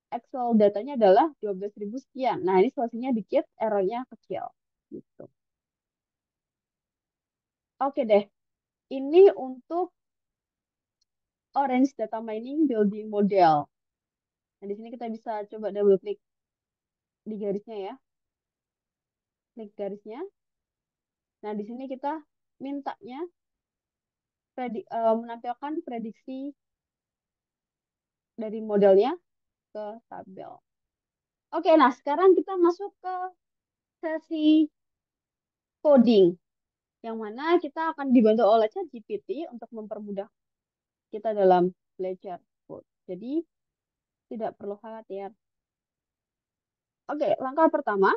actual datanya adalah 12.000 sekian. Nah, ini selisihnya dikit, errornya kecil. Gitu. Oke deh, ini untuk Orange Data Mining Building Model. Nah, di sini kita bisa coba double klik di garisnya ya. Klik garisnya. Nah, di sini kita mintanya menampilkan prediksi dari modelnya ke tabel. Oke, nah sekarang kita masuk ke sesi coding, yang mana kita akan dibantu oleh ChatGPT untuk mempermudah kita dalam belajar code. Jadi, tidak perlu khawatir. Oke, langkah pertama,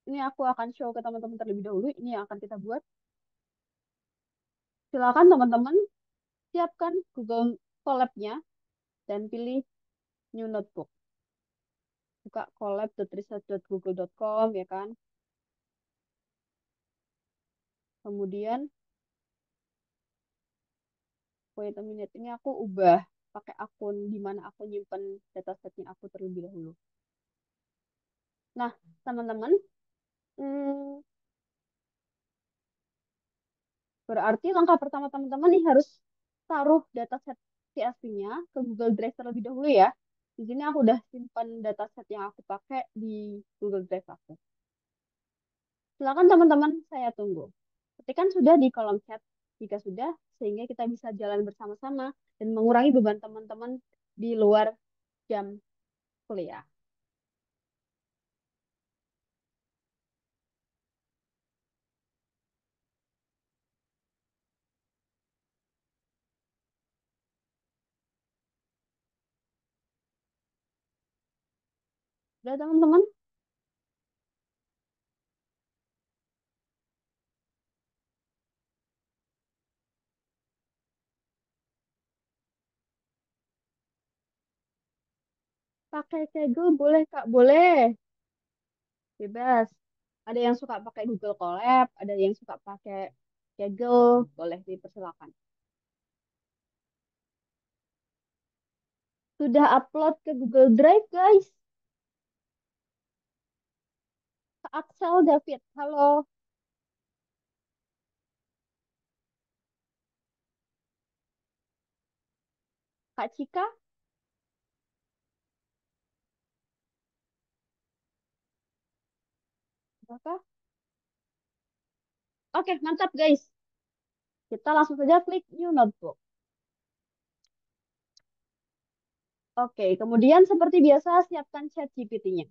ini aku akan show ke teman-teman terlebih dahulu. Ini yang akan kita buat. Silakan teman-teman siapkan Google Colab-nya dan pilih New Notebook. Buka colab.research.google.com ya kan. Kemudian, wait a minute, ini aku ubah pakai akun di mana aku nyimpen datasetnya aku terlebih dahulu. Nah, teman-teman, hmm, berarti langkah pertama teman-teman nih harus taruh dataset CSV-nya ke Google Drive terlebih dahulu ya. Di sini aku udah simpan dataset yang aku pakai di Google Drive aku. Silakan teman-teman, saya tunggu. Ketikkan sudah di kolom chat jika sudah, sehingga kita bisa jalan bersama-sama dan mengurangi beban teman-teman di luar jam kuliah. Sudah teman-teman? Pakai Kaggle boleh Kak? Boleh. Bebas. Ada yang suka pakai Google Colab, ada yang suka pakai Kaggle, boleh dipersilakan. Sudah upload ke Google Drive, guys. Kak Axel David, halo. Kak Cika, apakah? Oke, mantap, guys. Kita langsung saja klik New Notebook. Oke, kemudian seperti biasa, siapkan chat GPT-nya.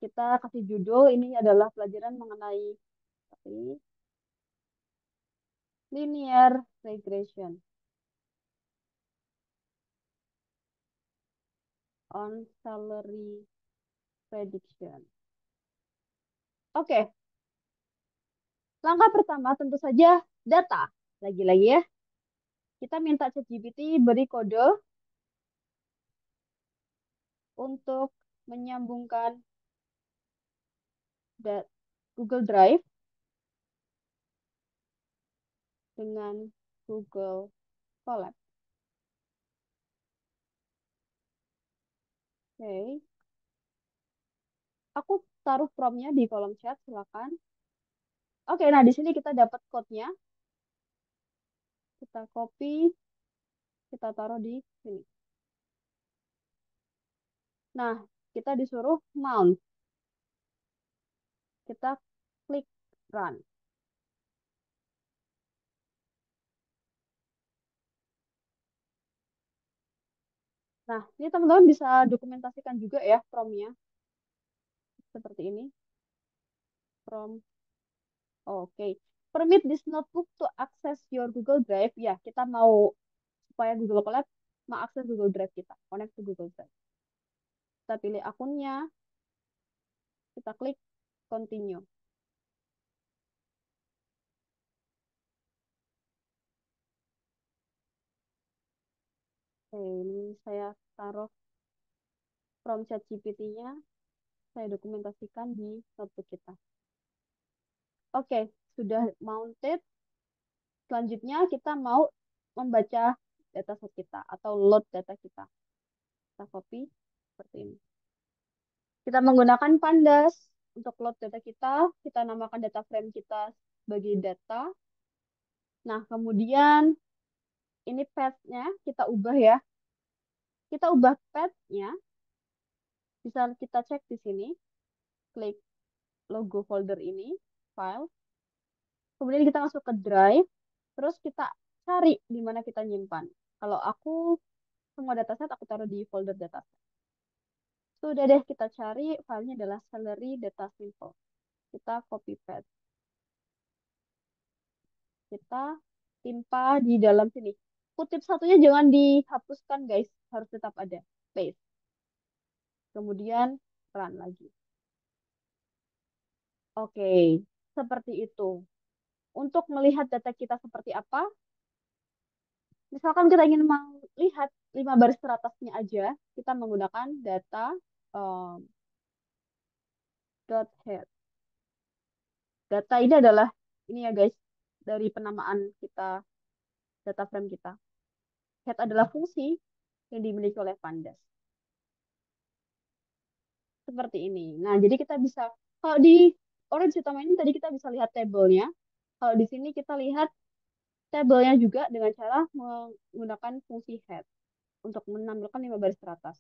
Kita kasih judul, ini adalah pelajaran mengenai linear regression on salary prediction. Oke, langkah pertama tentu saja data. Lagi-lagi ya, kita minta ChatGPT beri kode untuk menyambungkan Google Drive dengan Google Colab. Oke, aku taruh promnya di kolom chat, silakan. Oke, nah di sini kita dapat code-nya. Kita copy, kita taruh di sini. Nah, kita disuruh mount. Kita klik run. Nah, ini teman-teman bisa dokumentasikan juga ya promnya. Seperti ini. Prom. Oke. Permit this notebook to access your Google Drive. Ya, kita mau supaya Google Colab mengakses Google Drive kita. Connect to Google Drive. Kita pilih akunnya. Kita klik continue. Oke, ini saya taruh prompt chat GPT-nya. Saya dokumentasikan di notebook kita. Oke, sudah mounted. Selanjutnya kita mau membaca dataset kita atau load data kita. Kita copy seperti ini. Kita menggunakan Pandas untuk load data kita. Kita namakan data frame kita sebagai data. Nah, kemudian ini path-nya kita ubah ya. Kita ubah path-nya. Bisa kita cek di sini. Klik logo folder ini, file. Kemudian kita masuk ke Drive, terus kita cari di mana kita nyimpan. Kalau aku semua dataset aku taruh di folder dataset. Sudah deh, kita cari filenya adalah salary data simple. Kita copy paste. Kita timpa di dalam sini. Kutip satunya jangan dihapuskan, guys. Harus tetap ada. Paste. Kemudian run lagi. Oke, seperti itu. Untuk melihat data kita seperti apa, misalkan kita ingin melihat 5 baris teratasnya aja, kita menggunakan data um, dot head. Data ini adalah ini ya guys, dari penamaan kita data frame kita. Head adalah fungsi yang dimiliki oleh Pandas. Seperti ini. Nah, jadi kita bisa, kalau di Orange Utama ini tadi kita bisa lihat tabelnya. Kalau di sini kita lihat tabelnya juga dengan cara menggunakan fungsi head untuk menampilkan 5 baris teratas.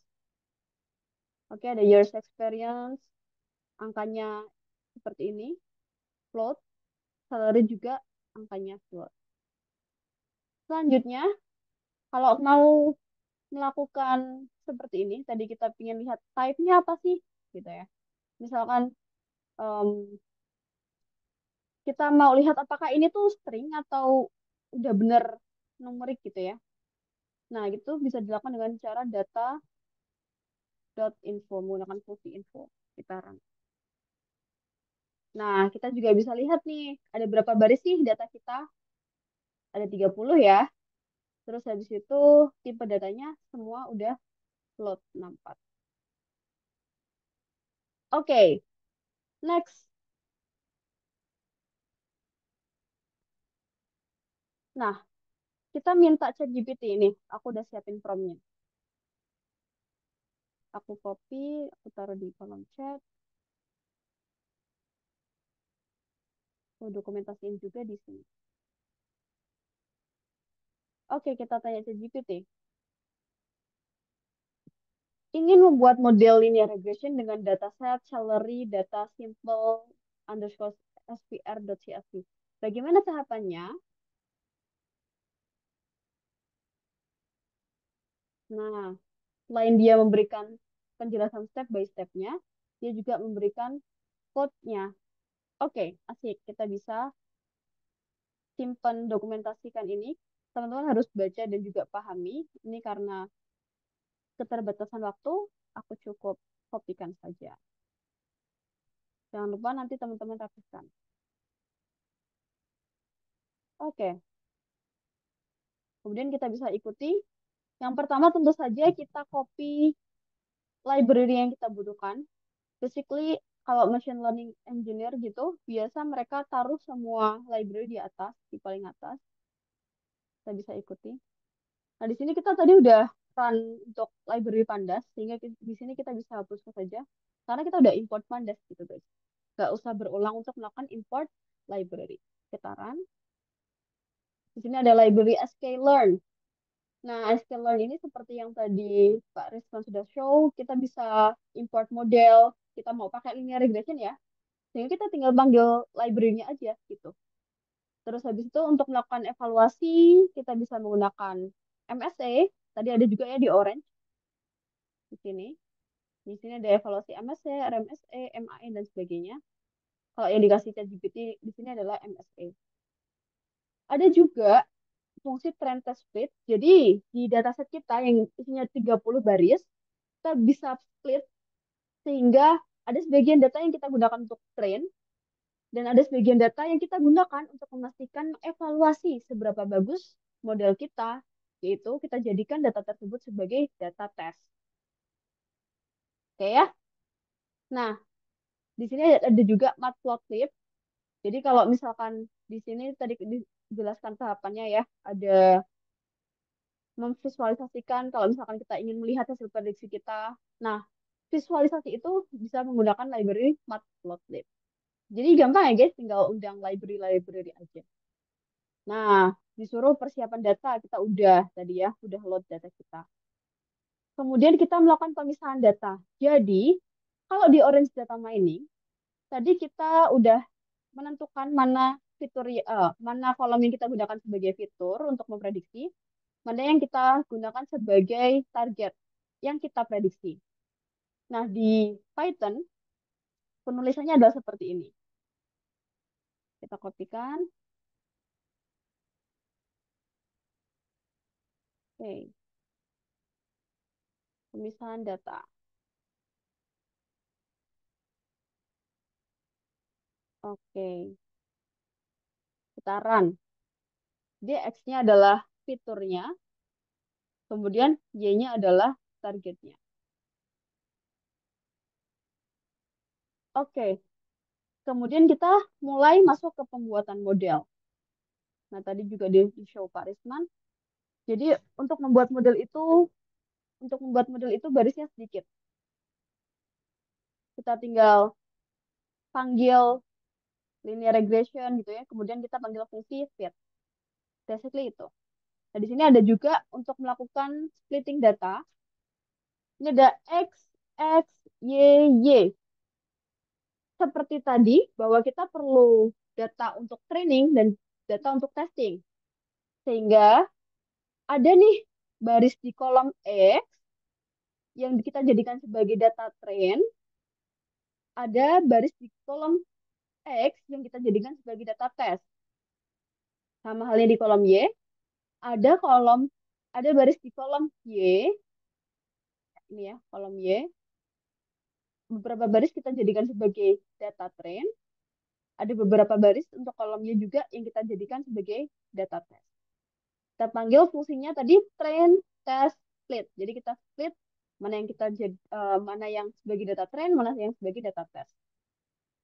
Oke, ada years experience, angkanya seperti ini, float, salary juga angkanya float. Selanjutnya, kalau mau melakukan seperti ini, tadi kita ingin lihat type-nya apa sih, gitu ya. Misalkan um, kita mau lihat apakah ini tuh string atau udah bener numerik gitu ya. Nah, itu bisa dilakukan dengan cara data.info, menggunakan fungsi info. Kita run. Nah, kita juga bisa lihat nih, ada berapa baris sih data kita? Ada 30 ya. Terus habis itu tipe datanya semua udah float 64. Oke, next. Nah, kita minta ChatGPT ini. Aku udah siapin promnya. Aku copy, aku taruh di kolom chat. Aku dokumentasiin juga di sini. Oke, kita tanya ChatGPT. Ingin membuat model linear regression dengan dataset salary data simple underscore spr.csv. Bagaimana tahapannya? Nah, selain dia memberikan penjelasan step by step-nya, dia juga memberikan code-nya. Oke, asik. Kita bisa simpan dokumentasikan ini. Teman-teman harus baca dan juga pahami. Ini karena keterbatasan waktu, aku cukup kopikan saja. Jangan lupa nanti teman-teman rapihkan. Oke, kemudian kita bisa ikuti. Yang pertama tentu saja kita copy library yang kita butuhkan. Basically, kalau machine learning engineer gitu, biasa mereka taruh semua library di atas, di paling atas. Kita bisa ikuti. Nah, di sini kita tadi udah run untuk library Pandas, sehingga di sini kita bisa hapuskan saja. Karena kita udah import Pandas gitu, guys. Nggak usah berulang untuk melakukan import library. Kita run. Di sini ada library sklearn. Nah, sklearn ini seperti yang tadi Pak Rizwan sudah show, kita bisa import model, kita mau pakai linear regression ya, sehingga kita tinggal panggil library-nya aja gitu. Terus habis itu untuk melakukan evaluasi, kita bisa menggunakan MSA, tadi ada juga ya di Orange, di sini. Di sini ada evaluasi MSA, RMSA, MAE, dan sebagainya. Kalau yang dikasih ChatGPT di sini adalah MSA. Ada juga fungsi trend test split. Jadi di dataset kita yang isinya 30 baris, kita bisa split sehingga ada sebagian data yang kita gunakan untuk train dan ada sebagian data yang kita gunakan untuk memastikan evaluasi seberapa bagus model kita, yaitu kita jadikan data tersebut sebagai data test. Oke ya. Nah, di sini ada juga matplotlib. Jadi kalau misalkan di sini tadi dijelaskan tahapannya ya, ada memvisualisasikan kalau misalkan kita ingin melihat hasil prediksi kita. Nah, visualisasi itu bisa menggunakan library matplotlib. Jadi gampang ya guys, tinggal undang library-library aja. Nah, disuruh persiapan data, kita udah tadi ya, udah load data kita. Kemudian kita melakukan pemisahan data. Jadi, kalau di Orange Data Mining, tadi kita udah menentukan mana fitur, mana kolom yang kita gunakan sebagai fitur untuk memprediksi, mana yang kita gunakan sebagai target yang kita prediksi. Nah, di Python, penulisannya adalah seperti ini. Kita kopikan. Oke, pemisahan data. Oke, kita run. Jadi X-nya adalah fiturnya, kemudian Y-nya adalah targetnya. Oke, kemudian kita mulai masuk ke pembuatan model. Nah, tadi juga di show Pak Risman. Jadi untuk membuat model itu barisnya sedikit. Kita tinggal panggil linear regression gitu ya. Kemudian kita panggil fungsi fit. Basically itu. Nah, di sini ada juga untuk melakukan splitting data. Ini ada X, X, Y, Y. Seperti tadi, bahwa kita perlu data untuk training dan data untuk testing. Sehingga ada nih baris di kolom X yang kita jadikan sebagai data train, ada baris di kolom X yang kita jadikan sebagai data test. Sama halnya di kolom Y, ada kolom, ada baris di kolom Y, ini ya, kolom Y. Beberapa baris kita jadikan sebagai data train, ada beberapa baris untuk kolom Y juga yang kita jadikan sebagai data test. Kita panggil fungsinya tadi train, test, split. Jadi kita split mana yang sebagai data train, mana yang sebagai data test.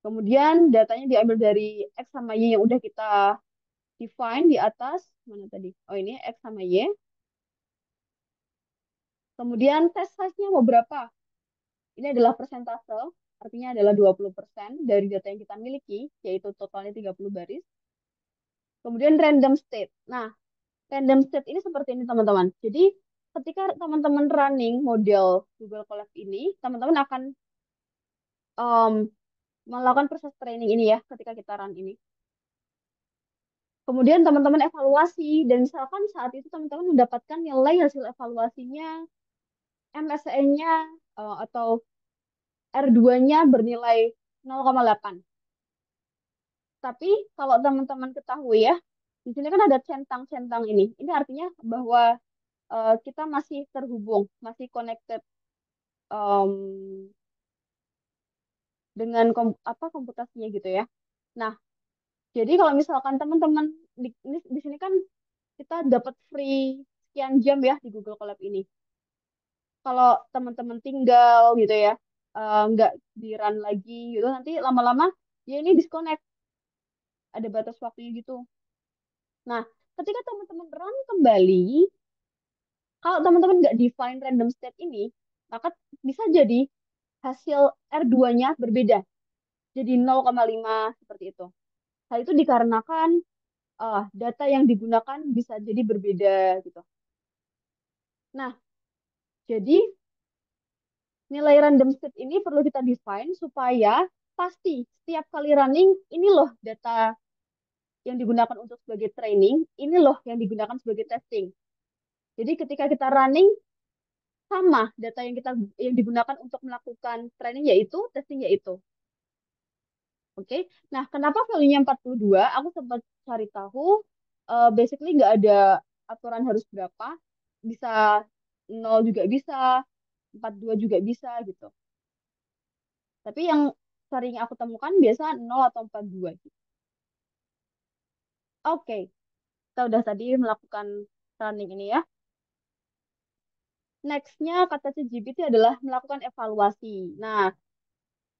Kemudian datanya diambil dari X sama Y yang udah kita define di atas. Mana tadi? Oh, ini X sama Y. Kemudian test size-nya mau berapa? Ini adalah persentase, artinya adalah 20% dari data yang kita miliki, yaitu totalnya 30 baris. Kemudian random state. Nah, random state ini seperti ini, teman-teman. Jadi, ketika teman-teman running model Google Colab ini, teman-teman akan um, melakukan proses training ini ya, ketika kita run ini. Kemudian teman-teman evaluasi, dan misalkan saat itu teman-teman mendapatkan nilai hasil evaluasinya, MSE-nya atau R2-nya bernilai 0,8. Tapi kalau teman-teman ketahui ya, di sini kan ada centang-centang ini. Ini artinya bahwa kita masih terhubung, masih connected um, dengan komputasinya gitu ya. Nah, jadi kalau misalkan teman-teman di sini kan kita dapat free sekian jam ya di Google Colab ini. Kalau teman-teman tinggal gitu ya, nggak di run lagi gitu, nanti lama-lama ya ini disconnect, ada batas waktunya gitu. Nah, ketika teman-teman run kembali, kalau teman-teman nggak define random state ini, maka bisa jadi hasil R2-nya berbeda, jadi 0,5 seperti itu. Hal itu dikarenakan data yang digunakan bisa jadi berbeda gitu. Nah, jadi nilai random state ini perlu kita define supaya pasti setiap kali running ini loh data yang digunakan untuk sebagai training, ini loh yang digunakan sebagai testing. Jadi ketika kita running sama data yang digunakan untuk melakukan training yaitu testing yaitu. Oke. Nah, kenapa value-nya 42? Aku sempat cari tahu basically nggak ada aturan harus berapa. Bisa 0 juga bisa, 42 juga bisa gitu. Tapi yang sering aku temukan biasa 0 atau 42 gitu. Oke. Kita udah tadi melakukan running ini ya. Next-nya kata ChatGPT adalah melakukan evaluasi. Nah,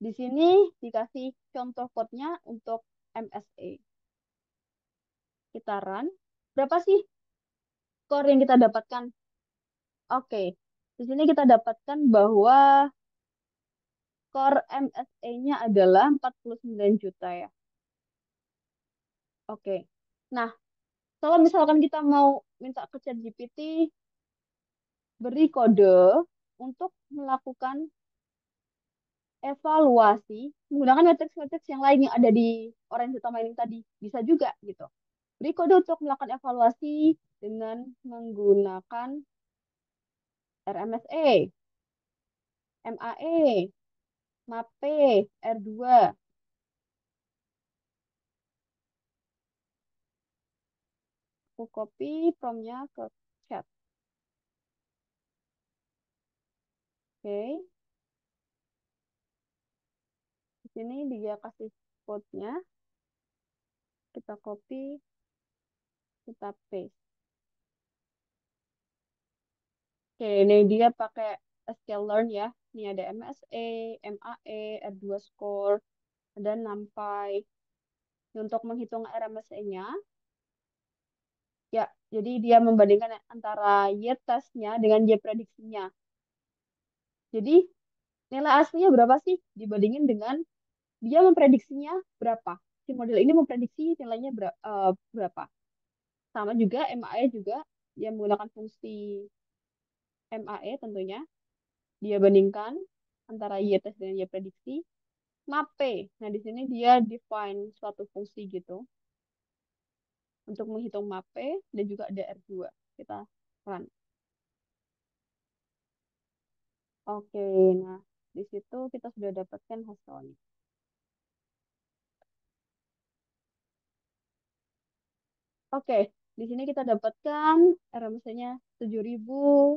di sini dikasih contoh code-nya untuk MSA. Kita run. Berapa sih skor yang kita dapatkan? Oke. Di sini kita dapatkan bahwa skor MSA-nya adalah 49 juta ya. Oke. Nah, kalau misalkan kita mau minta ke ChatGPT beri kode untuk melakukan evaluasi menggunakan matriks-matriks yang lain yang ada di orange data mining tadi. Bisa juga gitu. Beri kode untuk melakukan evaluasi dengan menggunakan RMSE, MAE, MAPE, R2. Aku copy promnya ke chat. Oke, di sini dia kasih code-nya, kita copy, kita paste. Oke, ini dia pakai sklearn ya. Ini ada MSE, MAE, R2 score, ada NumPy. Untuk menghitung RMSE-nya, ya, jadi dia membandingkan antara Y-testnya dengan Y-prediksinya. Jadi, nilai aslinya berapa sih dibandingin dengan dia memprediksinya berapa? Si model ini memprediksi nilainya berapa? Sama juga MAE juga, dia menggunakan fungsi MAE tentunya. Dia bandingkan antara Y-test dengan Y-prediksi. MAPE. Nah, di sini dia define suatu fungsi gitu untuk menghitung MAPE dan juga ada R2. Kita run. Oke, nah di situ kita sudah dapatkan hasilnya. Oke, di sini kita dapatkan RMC-nya 7.000,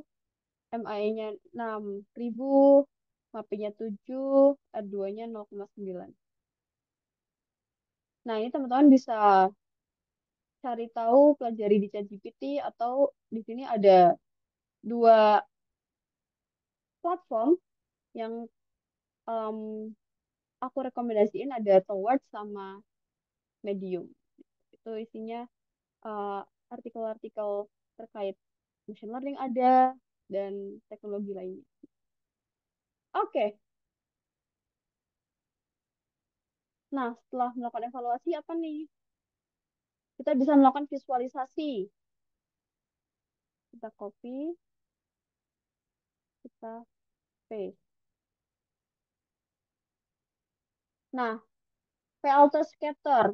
MAE-nya 6.000, MAPE-nya 7, R2-nya 0,9. Nah, ini teman-teman bisa cari tahu, pelajari di ChatGPT, atau di sini ada dua platform yang em, aku rekomendasiin, ada Towards sama Medium. Itu isinya eh, artikel-artikel terkait machine learning ada dan teknologi lainnya. Oke, nah setelah melakukan evaluasi apa nih? Kita bisa melakukan visualisasi. Kita copy, kita paste. Nah, PLT scatter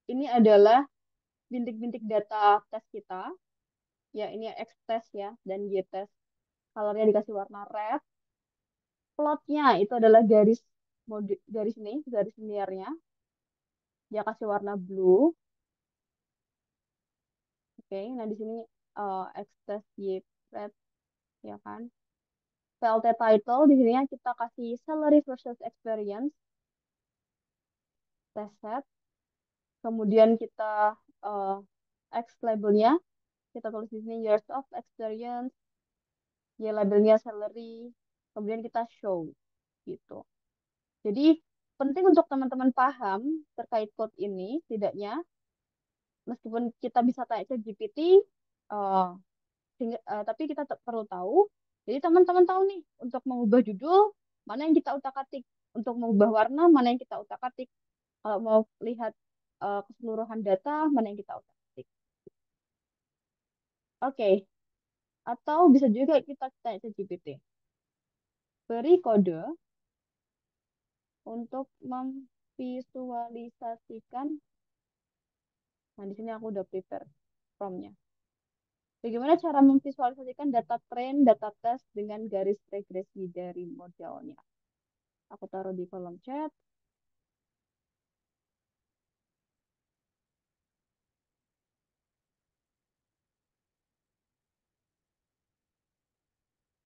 ini adalah bintik-bintik data tes kita. Ya, ini X-test ya dan Y-test. Colornya dikasih warna red. Plotnya itu adalah garis ini, garis linearnya. Dia kasih warna blue. Oke, nah di sini X-test Y red ya kan. PLT title di sini kita kasih salary versus experience test set. Kemudian kita uh, X labelnya kita tulis di sini years of experience, Y labelnya salary, kemudian kita show gitu. Jadi penting untuk teman-teman paham terkait code ini, tidaknya meskipun kita bisa tanya ke GPT, uh, tapi kita perlu tahu. Jadi teman-teman tahu nih untuk mengubah judul mana yang kita utak-atik, untuk mengubah warna mana yang kita utak-atik, kalau mau lihat keseluruhan data mana yang kita utak-atik. Oke, atau bisa juga kita tanya ke GPT. Beri kode untuk memvisualisasikan. Nah, di sini aku udah prepare prompt-nya. Bagaimana cara memvisualisasikan data train, data test dengan garis regresi dari modelnya? Aku taruh di kolom chat.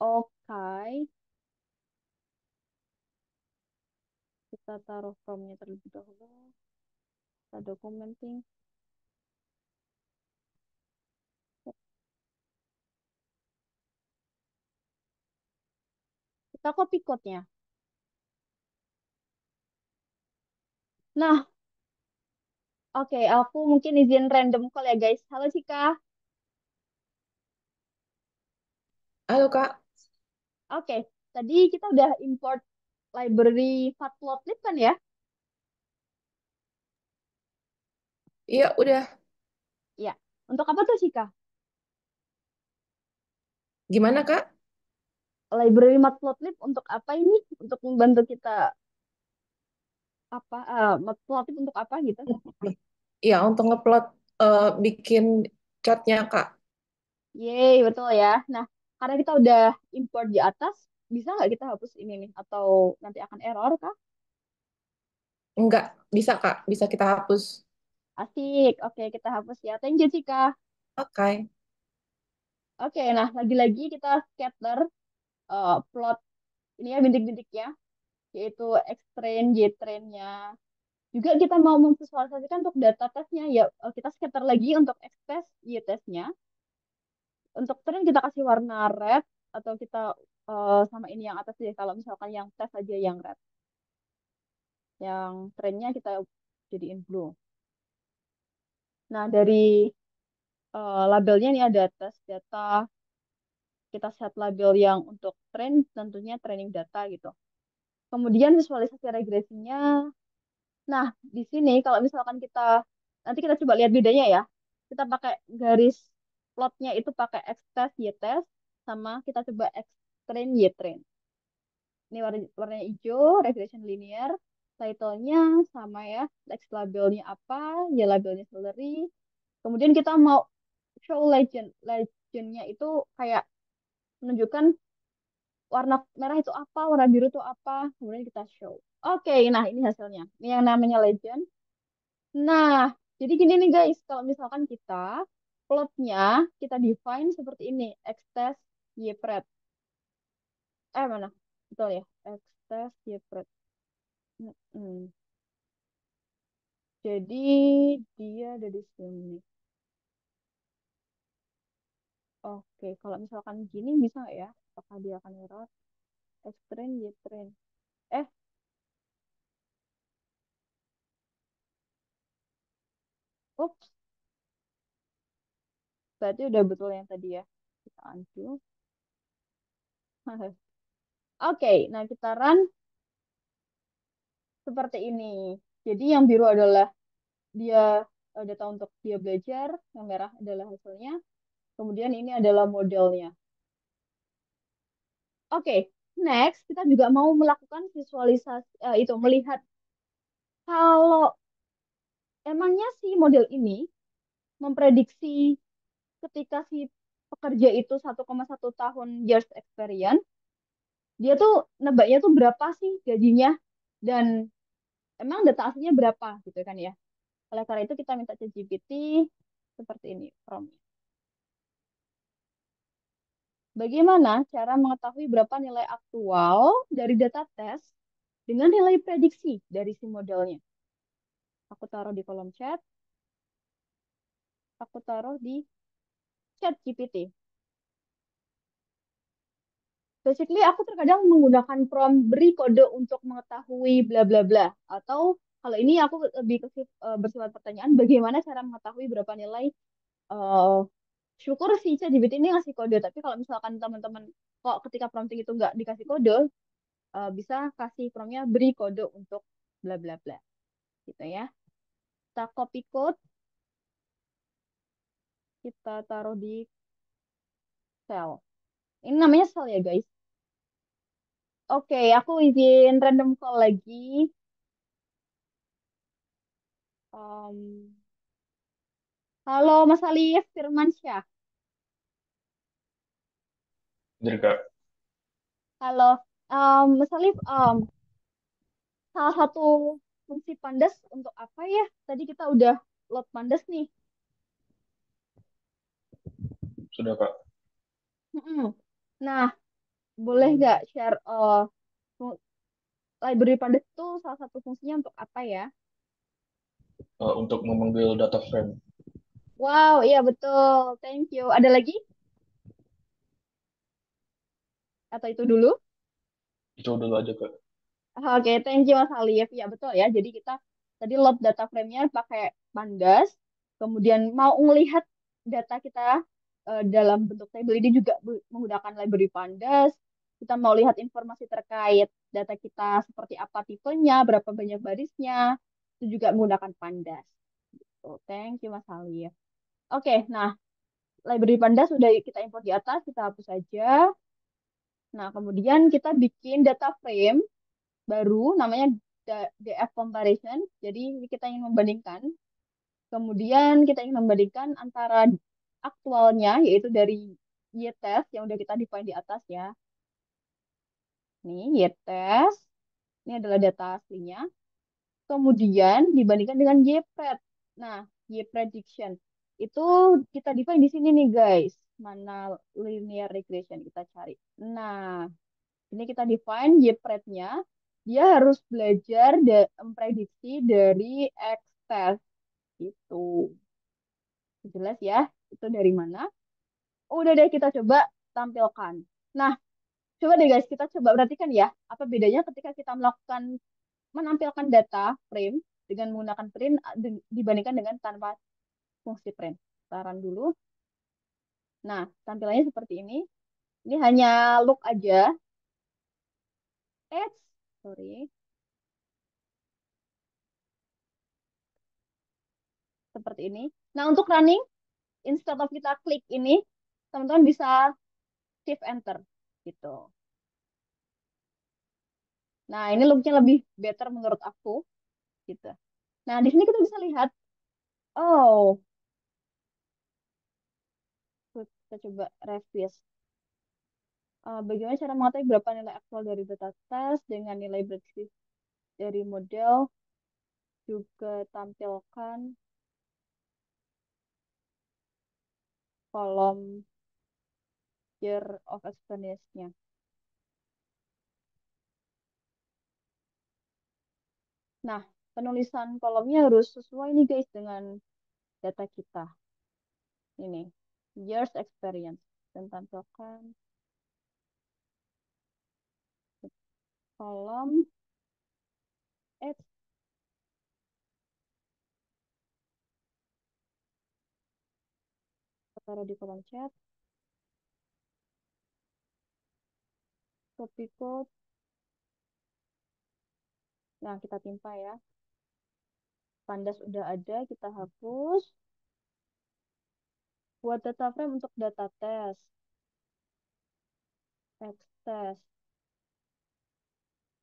Oke, kita taruh prompt-nya terlebih dahulu. Kita dokumenting. Kita copy code-nya. Nah, oke, aku mungkin izin random call ya guys. Halo Cika. Halo Kak, Oke, tadi kita udah import library Matplotlib kan ya? iya udah. Ya. Untuk apa tuh Cika? Gimana Kak? library Matplotlib untuk apa ini? Untuk membantu kita apa? Matplotlib untuk apa gitu? Iya, untuk ngupload bikin chatnya, Kak. Yeay, betul ya. Nah, karena kita udah import di atas, bisa nggak kita hapus ini nih? Atau nanti akan error kah? Enggak, bisa, Kak. Bisa kita hapus. Asik. Oke, kita hapus ya. Thank you, Cika. Oke. Oke, nah lagi-lagi kita scatter plot ini ya bintik-bintik ya, yaitu X-train, Y-trainnya. Juga kita mau memvisualisasikan untuk data testnya ya, kita scatter lagi untuk X-test, Y-testnya. Untuk train kita kasih warna red atau kita sama ini yang atas deh. Kalau misalkan yang tes aja yang red, yang trainnya kita jadiin blue. Nah dari labelnya ini ada test data, kita set label yang untuk train tentunya training data gitu. Kemudian visualisasi regresinya. Nah, di sini kalau misalkan kita nanti kita coba lihat bedanya ya. Kita pakai garis plotnya itu pakai X test, Y test, sama kita coba X train, Y train. Ini warnanya hijau, regression linear. Title-nya sama ya. X labelnya apa, Y labelnya salary. Kemudian kita mau show legend. Legendnya itu kayak menunjukkan warna merah itu apa, warna biru itu apa. Kemudian kita show. Oke, nah ini hasilnya. Ini yang namanya legend. Nah, jadi gini nih guys, kalau misalkan kita plotnya kita define seperti ini, X test Y pred. Mana? Betul ya, X test Y pred. Mm-mm. Jadi dia ada di sini. Oke, kalau misalkan gini bisa nggak ya? Apakah dia akan error? X train Y train. Eh, ups, berarti udah betul yang tadi ya. Kita undo. Oke, nah kita run seperti ini. Jadi yang biru adalah dia data untuk dia belajar, yang merah adalah hasilnya. Kemudian ini adalah modelnya. Oke, next kita juga mau melakukan visualisasi itu melihat kalau emangnya si model ini memprediksi ketika si pekerja itu 1,1 tahun years experience, dia tuh nebaknya tuh berapa sih gajinya dan emang data aslinya berapa gitu kan ya. Oleh karena itu kita minta ChatGPT seperti ini prompt. Bagaimana cara mengetahui berapa nilai aktual dari data tes dengan nilai prediksi dari si modelnya? Aku taruh di kolom chat, aku taruh di chat GPT. Basically, aku terkadang menggunakan prompt beri kode untuk mengetahui bla bla bla. Atau kalau ini aku lebih bersifat pertanyaan, bagaimana cara mengetahui berapa nilai eh syukur si ChatGPT ini ngasih kode. Tapi kalau misalkan teman-teman kok ketika prompting itu nggak dikasih kode, bisa kasih promptnya beri kode untuk bla bla bla. Gitu ya. Kita copy code, kita taruh di cell. Ini namanya cell ya guys. Oke, aku izin random call lagi. Em, halo Mas Alif Firmansyah. Jadi Kak, Halo, Mas Alif. Salah satu fungsi Pandas untuk apa ya? Tadi kita udah load Pandas nih. sudah Kak. Mm-mm. Nah, boleh nggak share fung- library Pandas itu salah satu fungsinya untuk apa ya? Untuk memanggil data frame, Wow, iya betul. Thank you. Ada lagi? Atau itu dulu? itu dulu aja Kak. Oke, thank you Mas Alif. Ya betul ya. Jadi kita tadi load data frame-nya pakai Pandas. Kemudian mau ngelihat data kita dalam bentuk table ini juga menggunakan library Pandas. Kita mau lihat informasi terkait data kita seperti apa tipenya, berapa banyak barisnya, itu juga menggunakan Pandas. So, thank you Mas Alif. Oke, nah library Pandas sudah kita import di atas, kita hapus saja. Nah, kemudian kita bikin data frame baru namanya DF comparison. Jadi ini kita ingin membandingkan. Kemudian kita ingin membandingkan antara aktualnya, yaitu dari Y-test yang udah kita define di atas ya. Nih, Y-test. Ini adalah data aslinya. Kemudian dibandingkan dengan Y-pred. Nah, Y-prediction. Itu kita define di sini nih guys. Mana linear regression kita cari. Nah, ini kita define Y-pred-nya. Dia harus belajar memprediksi dari X-test. Itu. Jelas ya, itu dari mana? Udah deh kita coba tampilkan. Nah, coba deh guys, kita coba perhatikan ya, apa bedanya ketika kita menampilkan data frame dengan menggunakan print dibandingkan dengan tanpa fungsi print. Saran dulu. Nah, tampilannya seperti ini. Ini hanya look aja. Sorry. Seperti ini. Nah, untuk running, instead of kita klik ini, teman-teman bisa shift enter gitu. Nah, ini looknya lebih better menurut aku gitu. Nah, di sini kita bisa lihat, oh, kita coba reviews. Bagaimana cara mengetahui berapa nilai aktual dari data test dengan nilai prediksi dari model, juga tampilkan kolom year of experience-nya. Nah, penulisan kolomnya harus sesuai nih guys dengan data kita. Ini, years experience. Dan tampilkan kolom H, taruh di kolom chat, copy code. Nah, kita timpa ya. Pandas udah ada, kita hapus. Buat data frame untuk data test. Text test.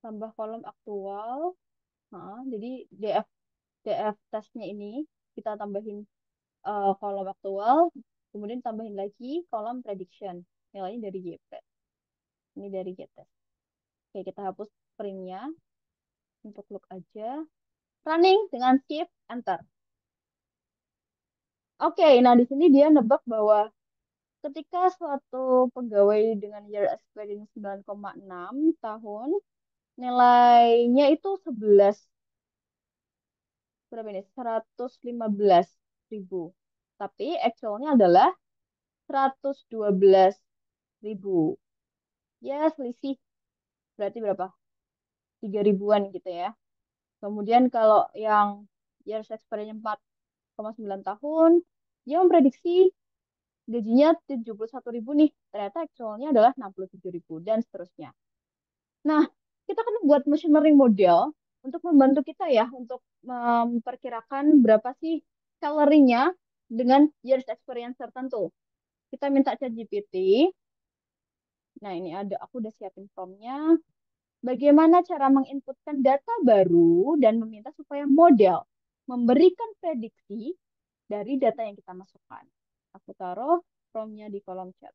Tambah kolom aktual. Jadi DF testnya ini kita tambahin kolom aktual, kemudian tambahin lagi kolom prediction. Nilainya dari YP. Ini dari YTest. Oke, kita hapus printnya. Untuk look aja. Running dengan shift enter. Oke, nah di sini dia nebak bahwa ketika suatu pegawai dengan year experience 9,6 tahun, nilainya itu 11, berapa ini? 115.000. Tapi actualnya adalah 112.000. Ya, selisih berarti berapa? 3 ribuan gitu ya. Kemudian kalau yang years experience 4,9 tahun, dia memprediksi gajinya 71.000 nih. Ternyata actualnya adalah 67.000 dan seterusnya. Nah, kita kan buat machine learning model untuk membantu kita ya untuk memperkirakan berapa sih salary-nya dengan years experience tertentu. Kita minta ChatGPT. Nah, ini aku udah siapin prompt-nya. Bagaimana cara menginputkan data baru dan meminta supaya model memberikan prediksi dari data yang kita masukkan. Aku taruh prompt-nya di kolom chat.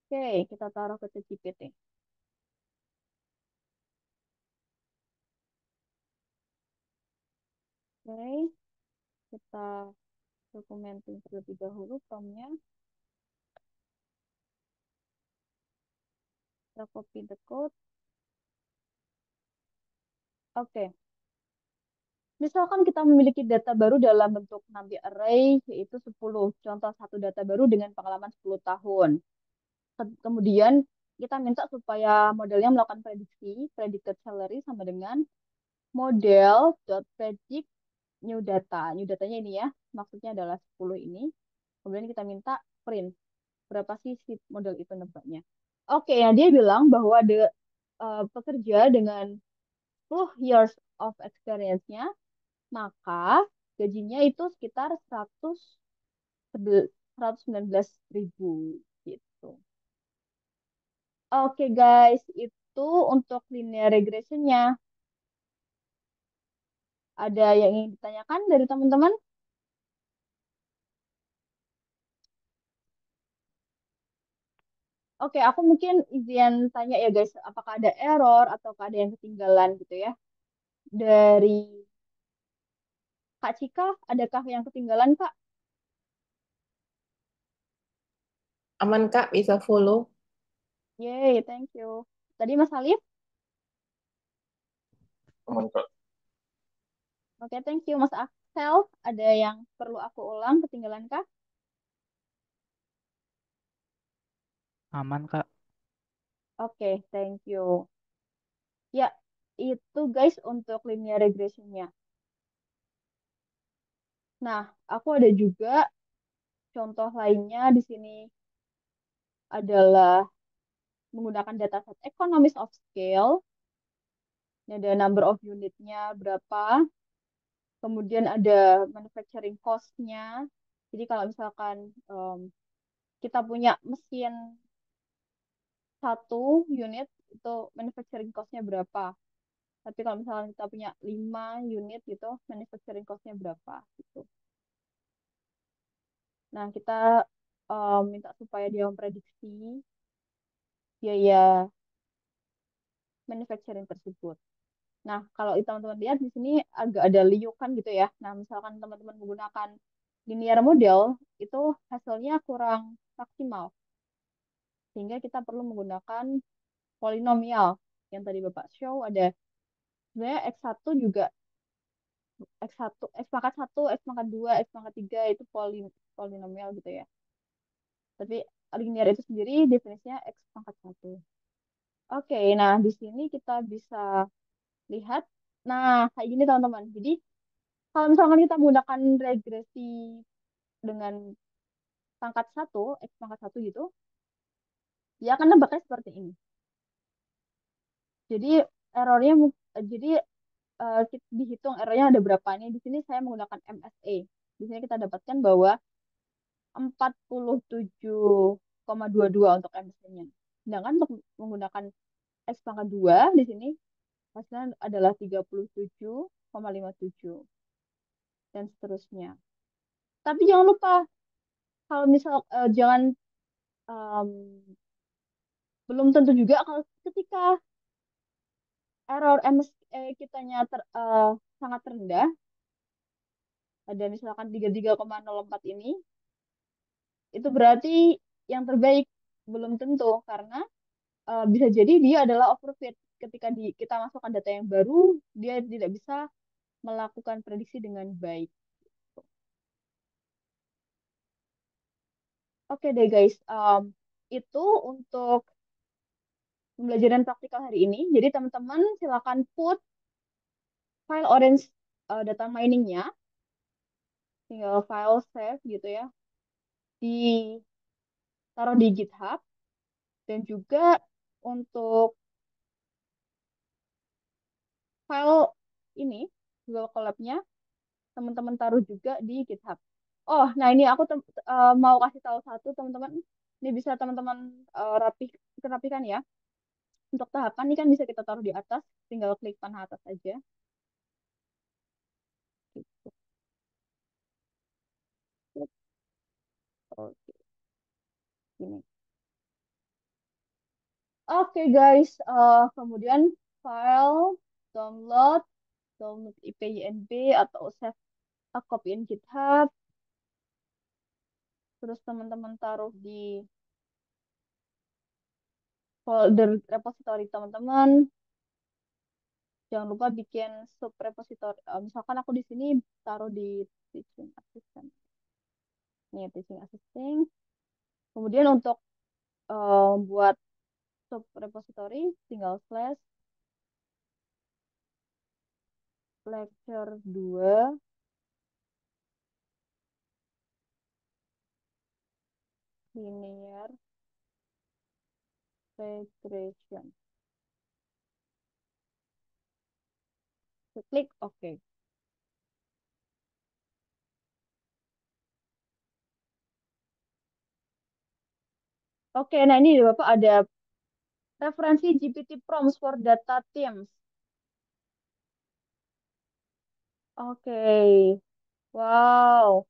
Oke, kita taruh ke ChatGPT. Oke, kita dokumentin terlebih dahulu prompt-nya. Kita copy the code. Oke. Misalkan kita memiliki data baru dalam bentuk numby array, yaitu 10. Contoh satu data baru dengan pengalaman 10 tahun. Kemudian kita minta supaya modelnya melakukan prediksi, predicted salary sama dengan model.predict new data. New datanya ini ya, maksudnya adalah 10 ini. Kemudian kita minta print. Berapa sih si model itu nebaknya. Oke, nah dia bilang bahwa ada pekerja dengan 10 years of experience-nya, maka gajinya itu sekitar 119.000 gitu. Oke guys, itu untuk linear regressionnya. Ada yang ingin ditanyakan dari teman-teman? Oke, aku mungkin izin tanya ya guys, apakah ada error atau ada yang ketinggalan gitu ya? Dari Kak Cika, adakah yang ketinggalan Kak? Aman, Kak, bisa follow. Yay, thank you. Tadi Mas Alif? Aman, Kak. Oke, thank you. Mas Axel, ada yang perlu aku ulang, ketinggalan Kak? Aman, Kak. Oke, thank you. Ya, itu guys untuk linear regressionnya. Nah, aku ada juga contoh lainnya di sini adalah menggunakan dataset economies of scale. Ini ada number of unitnya berapa, kemudian ada manufacturing cost-nya. Jadi kalau misalkan kita punya mesin satu unit, itu manufacturing cost-nya berapa. Tapi kalau misalkan kita punya 5 unit gitu, manufacturing cost-nya berapa gitu. Nah, kita minta supaya dia memprediksi biaya manufacturing tersebut. Nah, kalau teman-teman lihat di sini agak ada liukan gitu ya. Nah, misalkan teman-teman menggunakan linear model, itu hasilnya kurang maksimal. Sehingga kita perlu menggunakan polinomial. Yang tadi Bapak show ada sebenarnya X1 juga X1, X pangkat 1, X pangkat 2, X pangkat 3 itu polinomial gitu ya. Tapi linear itu sendiri definisinya X pangkat 1. Oke, nah di sini kita bisa lihat. Nah, kayak gini teman-teman. Jadi, kalau misalkan kita menggunakan regresi dengan pangkat 1, X pangkat 1 gitu, dia akan nebaknya seperti ini. Jadi, errornya, jadi dihitung errornya ada berapa nih. Di sini saya menggunakan MSA. Di sini kita dapatkan bahwa 47,22 untuk MSA-nya. Sedangkan untuk menggunakan X pangkat 2 di sini hasilnya adalah 37,57 dan seterusnya. Tapi jangan lupa kalau misal jangan em, belum tentu juga kalau ketika error MSA kitanya sangat rendah, ada misalkan 33,04 ini, itu berarti yang terbaik belum tentu karena bisa jadi dia adalah overfit. Ketika kita masukkan data yang baru, dia tidak bisa melakukan prediksi dengan baik. Oke deh guys, itu untuk pembelajaran praktikal hari ini. Jadi teman-teman silakan put file orange data miningnya, tinggal file save gitu ya, ditaruh di GitHub dan juga untuk file ini Google Colab-nya teman-teman taruh juga di GitHub. Oh, nah ini aku mau kasih tahu satu teman-teman. Ini bisa teman-teman rapikan ya. Untuk tahapan ini kan bisa kita taruh di atas, tinggal klik panah atas aja. Gitu. Oke, gini. Oke guys, kemudian file, download, download IPYNB atau save a copy in GitHub. Terus teman-teman taruh di folder repository teman-teman. Jangan lupa bikin sub repository. Misalkan aku di sini taruh di teaching assistant. Nih, teaching assistant. Kemudian untuk buat sub repository tinggal slash lecture 2 linear regression. Klik OK. Oke, nah ini Bapak ada referensi GPT prompts for data teams. Oke, wow,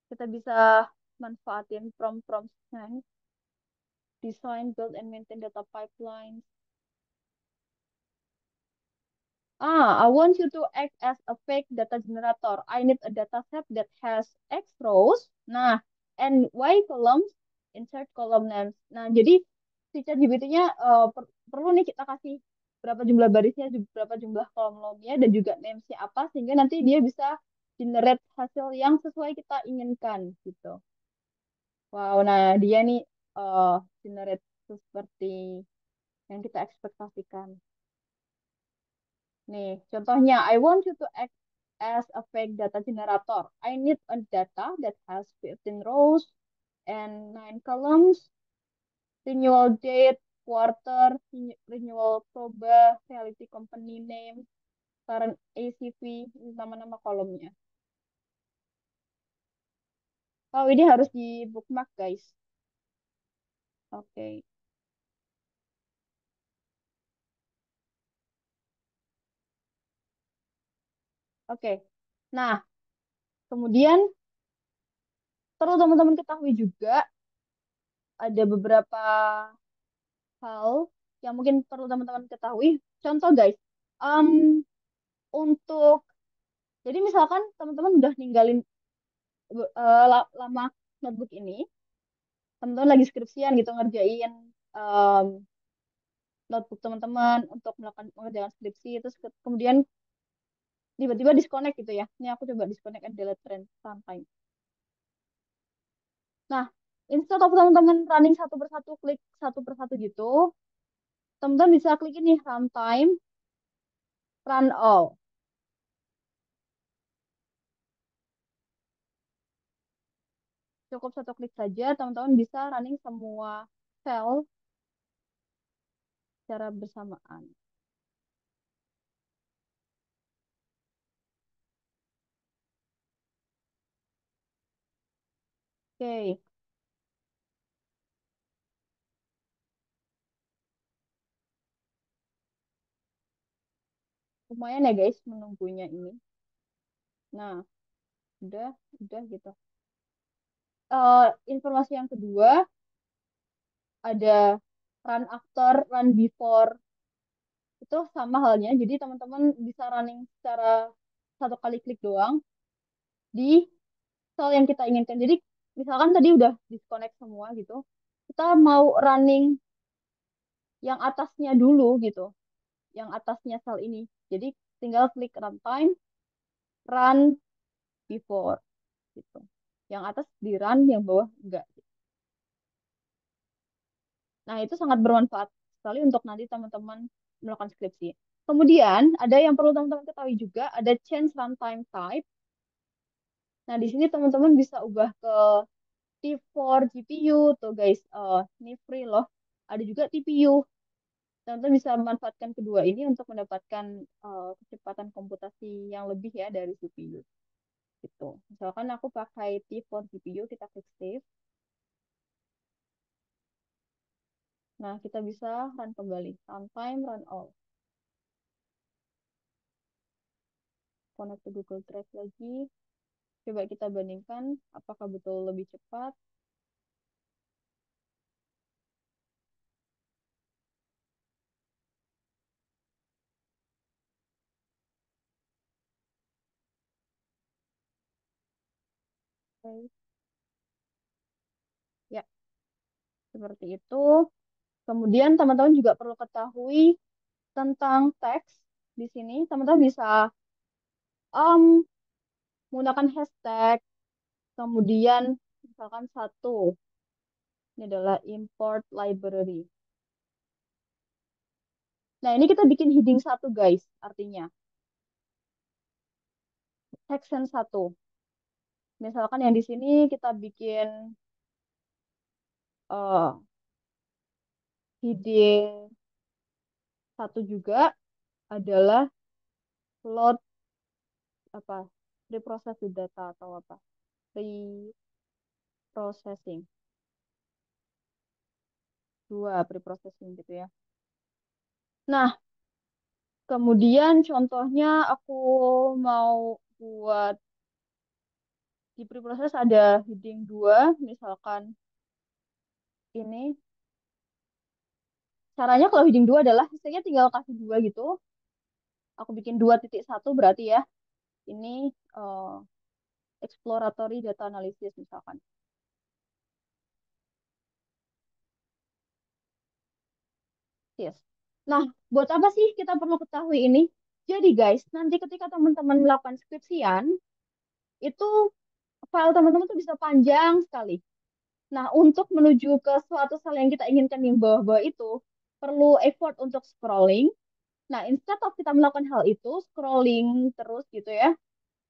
kita bisa manfaatin prompt-promptnya ini. Design, build, and maintain data pipelines. I want you to act as a fake data generator. I need a data set that has X rows, nah, and Y columns, insert column names. Nah, jadi si ChatGPT-nya perlu nih kita kasih berapa jumlah barisnya, berapa jumlah kolomnya, dan juga names-nya apa, sehingga nanti dia bisa generate hasil yang sesuai kita inginkan, gitu. Wow, nah dia nih generate seperti yang kita ekspektasikan. Nih, contohnya, I want you to act as a fake data generator. I need a data that has 15 rows and 9 columns, renewal date, quarter, renewal proba, reality company name, current ACV, nama-nama kolomnya. Oh, ini harus di bookmark, guys. Oke. Oke. Nah, kemudian perlu teman-teman ketahui juga ada beberapa hal yang mungkin perlu teman-teman ketahui. Contoh guys, um, untuk jadi misalkan teman-teman udah ninggalin lama notebook ini, teman-teman lagi skripsian gitu ngerjain um, notebook teman-teman untuk melakukan mengerjakan skripsi, terus kemudian tiba-tiba disconnect gitu ya. Ini aku coba disconnect and delete runtime. Nah, instead of teman-teman running satu persatu, klik satu persatu gitu, teman-teman bisa klik ini runtime, run all. Cukup satu klik saja, teman-teman bisa running semua file secara bersamaan. Oke, lumayan ya guys menunggunya ini. Nah, udah gitu. Informasi yang kedua, ada run after, run before. Itu sama halnya, jadi teman-teman bisa running secara satu kali klik doang di cell yang kita inginkan. Jadi misalkan tadi udah disconnect semua gitu, kita mau running yang atasnya dulu gitu, yang atasnya cell ini. Jadi tinggal klik runtime, run before gitu. Yang atas di run, yang bawah enggak. Nah, itu sangat bermanfaat sekali untuk nanti teman-teman melakukan skripsi. Kemudian, ada yang perlu teman-teman ketahui juga, ada change runtime type. Nah, di sini teman-teman bisa ubah ke T4 GPU tuh guys. Ini free loh. Ada juga TPU. Teman-teman bisa memanfaatkan kedua ini untuk mendapatkan kecepatan komputasi yang lebih ya dari CPU. Gitu. Misalkan aku pakai T4 GPU, kita klik save. Nah, kita bisa run kembali. Runtime, run all. Connect ke Google Drive lagi. Coba kita bandingkan apakah betul lebih cepat. Oke. Ya, seperti itu. Kemudian teman-teman juga perlu ketahui tentang teks di sini. Teman-teman bisa um, menggunakan hashtag. Kemudian misalkan satu, ini adalah import library. Nah, ini kita bikin heading satu guys, artinya. Section satu. Misalkan yang di sini kita bikin uh, heading satu juga adalah load apa reprocess the data atau apa reprocessing. 2 preprocessing gitu ya. Nah, kemudian contohnya aku mau buat di preprocess ada heading 2, misalkan ini. Caranya kalau heading 2 adalah saya tinggal kasih 2 gitu. Aku bikin 2.1 berarti ya. Ini exploratory data analysis misalkan. Yes. Nah, buat apa sih kita perlu ketahui ini? Jadi guys, nanti ketika teman-teman melakukan skripsian, itu file teman-teman tuh bisa panjang sekali. Nah, untuk menuju ke suatu hal yang kita inginkan yang bawah-bawah itu, perlu effort untuk scrolling. Nah, instead of kita melakukan hal itu, scrolling terus gitu ya,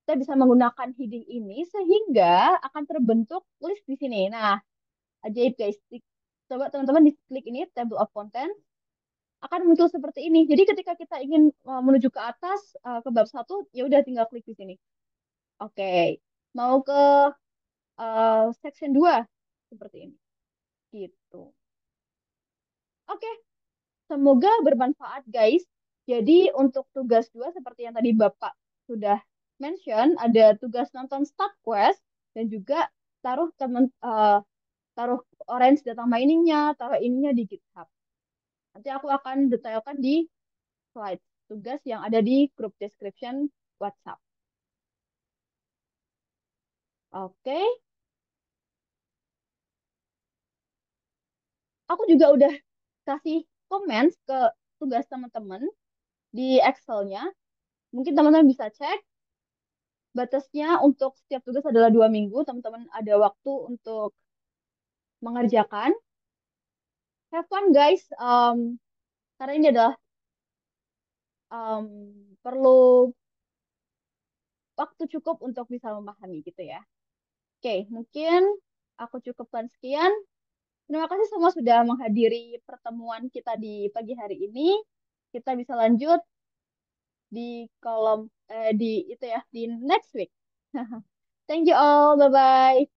kita bisa menggunakan heading ini sehingga akan terbentuk list di sini. Nah, ajaib guys. Coba teman-teman diklik ini, table of contents, akan muncul seperti ini. Jadi ketika kita ingin menuju ke atas, ke bab 1, ya udah tinggal klik di sini. Oke. Mau ke section 2, seperti ini. Gitu. Oke. Semoga bermanfaat guys. Jadi untuk tugas 2 seperti yang tadi Bapak sudah mention, ada tugas nonton StatQuest dan juga taruh Orange data miningnya, taruh ininya di GitHub. Nanti aku akan detailkan di slide tugas yang ada di group description WhatsApp. Oke. Aku juga udah kasih komen ke tugas teman-teman di Excel-nya. Mungkin teman-teman bisa cek. Batasnya untuk setiap tugas adalah 2 minggu. Teman-teman ada waktu untuk mengerjakan. Have fun guys. Karena ini adalah perlu waktu cukup untuk bisa memahami gitu ya. Oke, mungkin aku cukupkan sekian. Terima kasih semua sudah menghadiri pertemuan kita di pagi hari ini. Kita bisa lanjut di kolom di itu ya, di next week. Thank you all. Bye bye.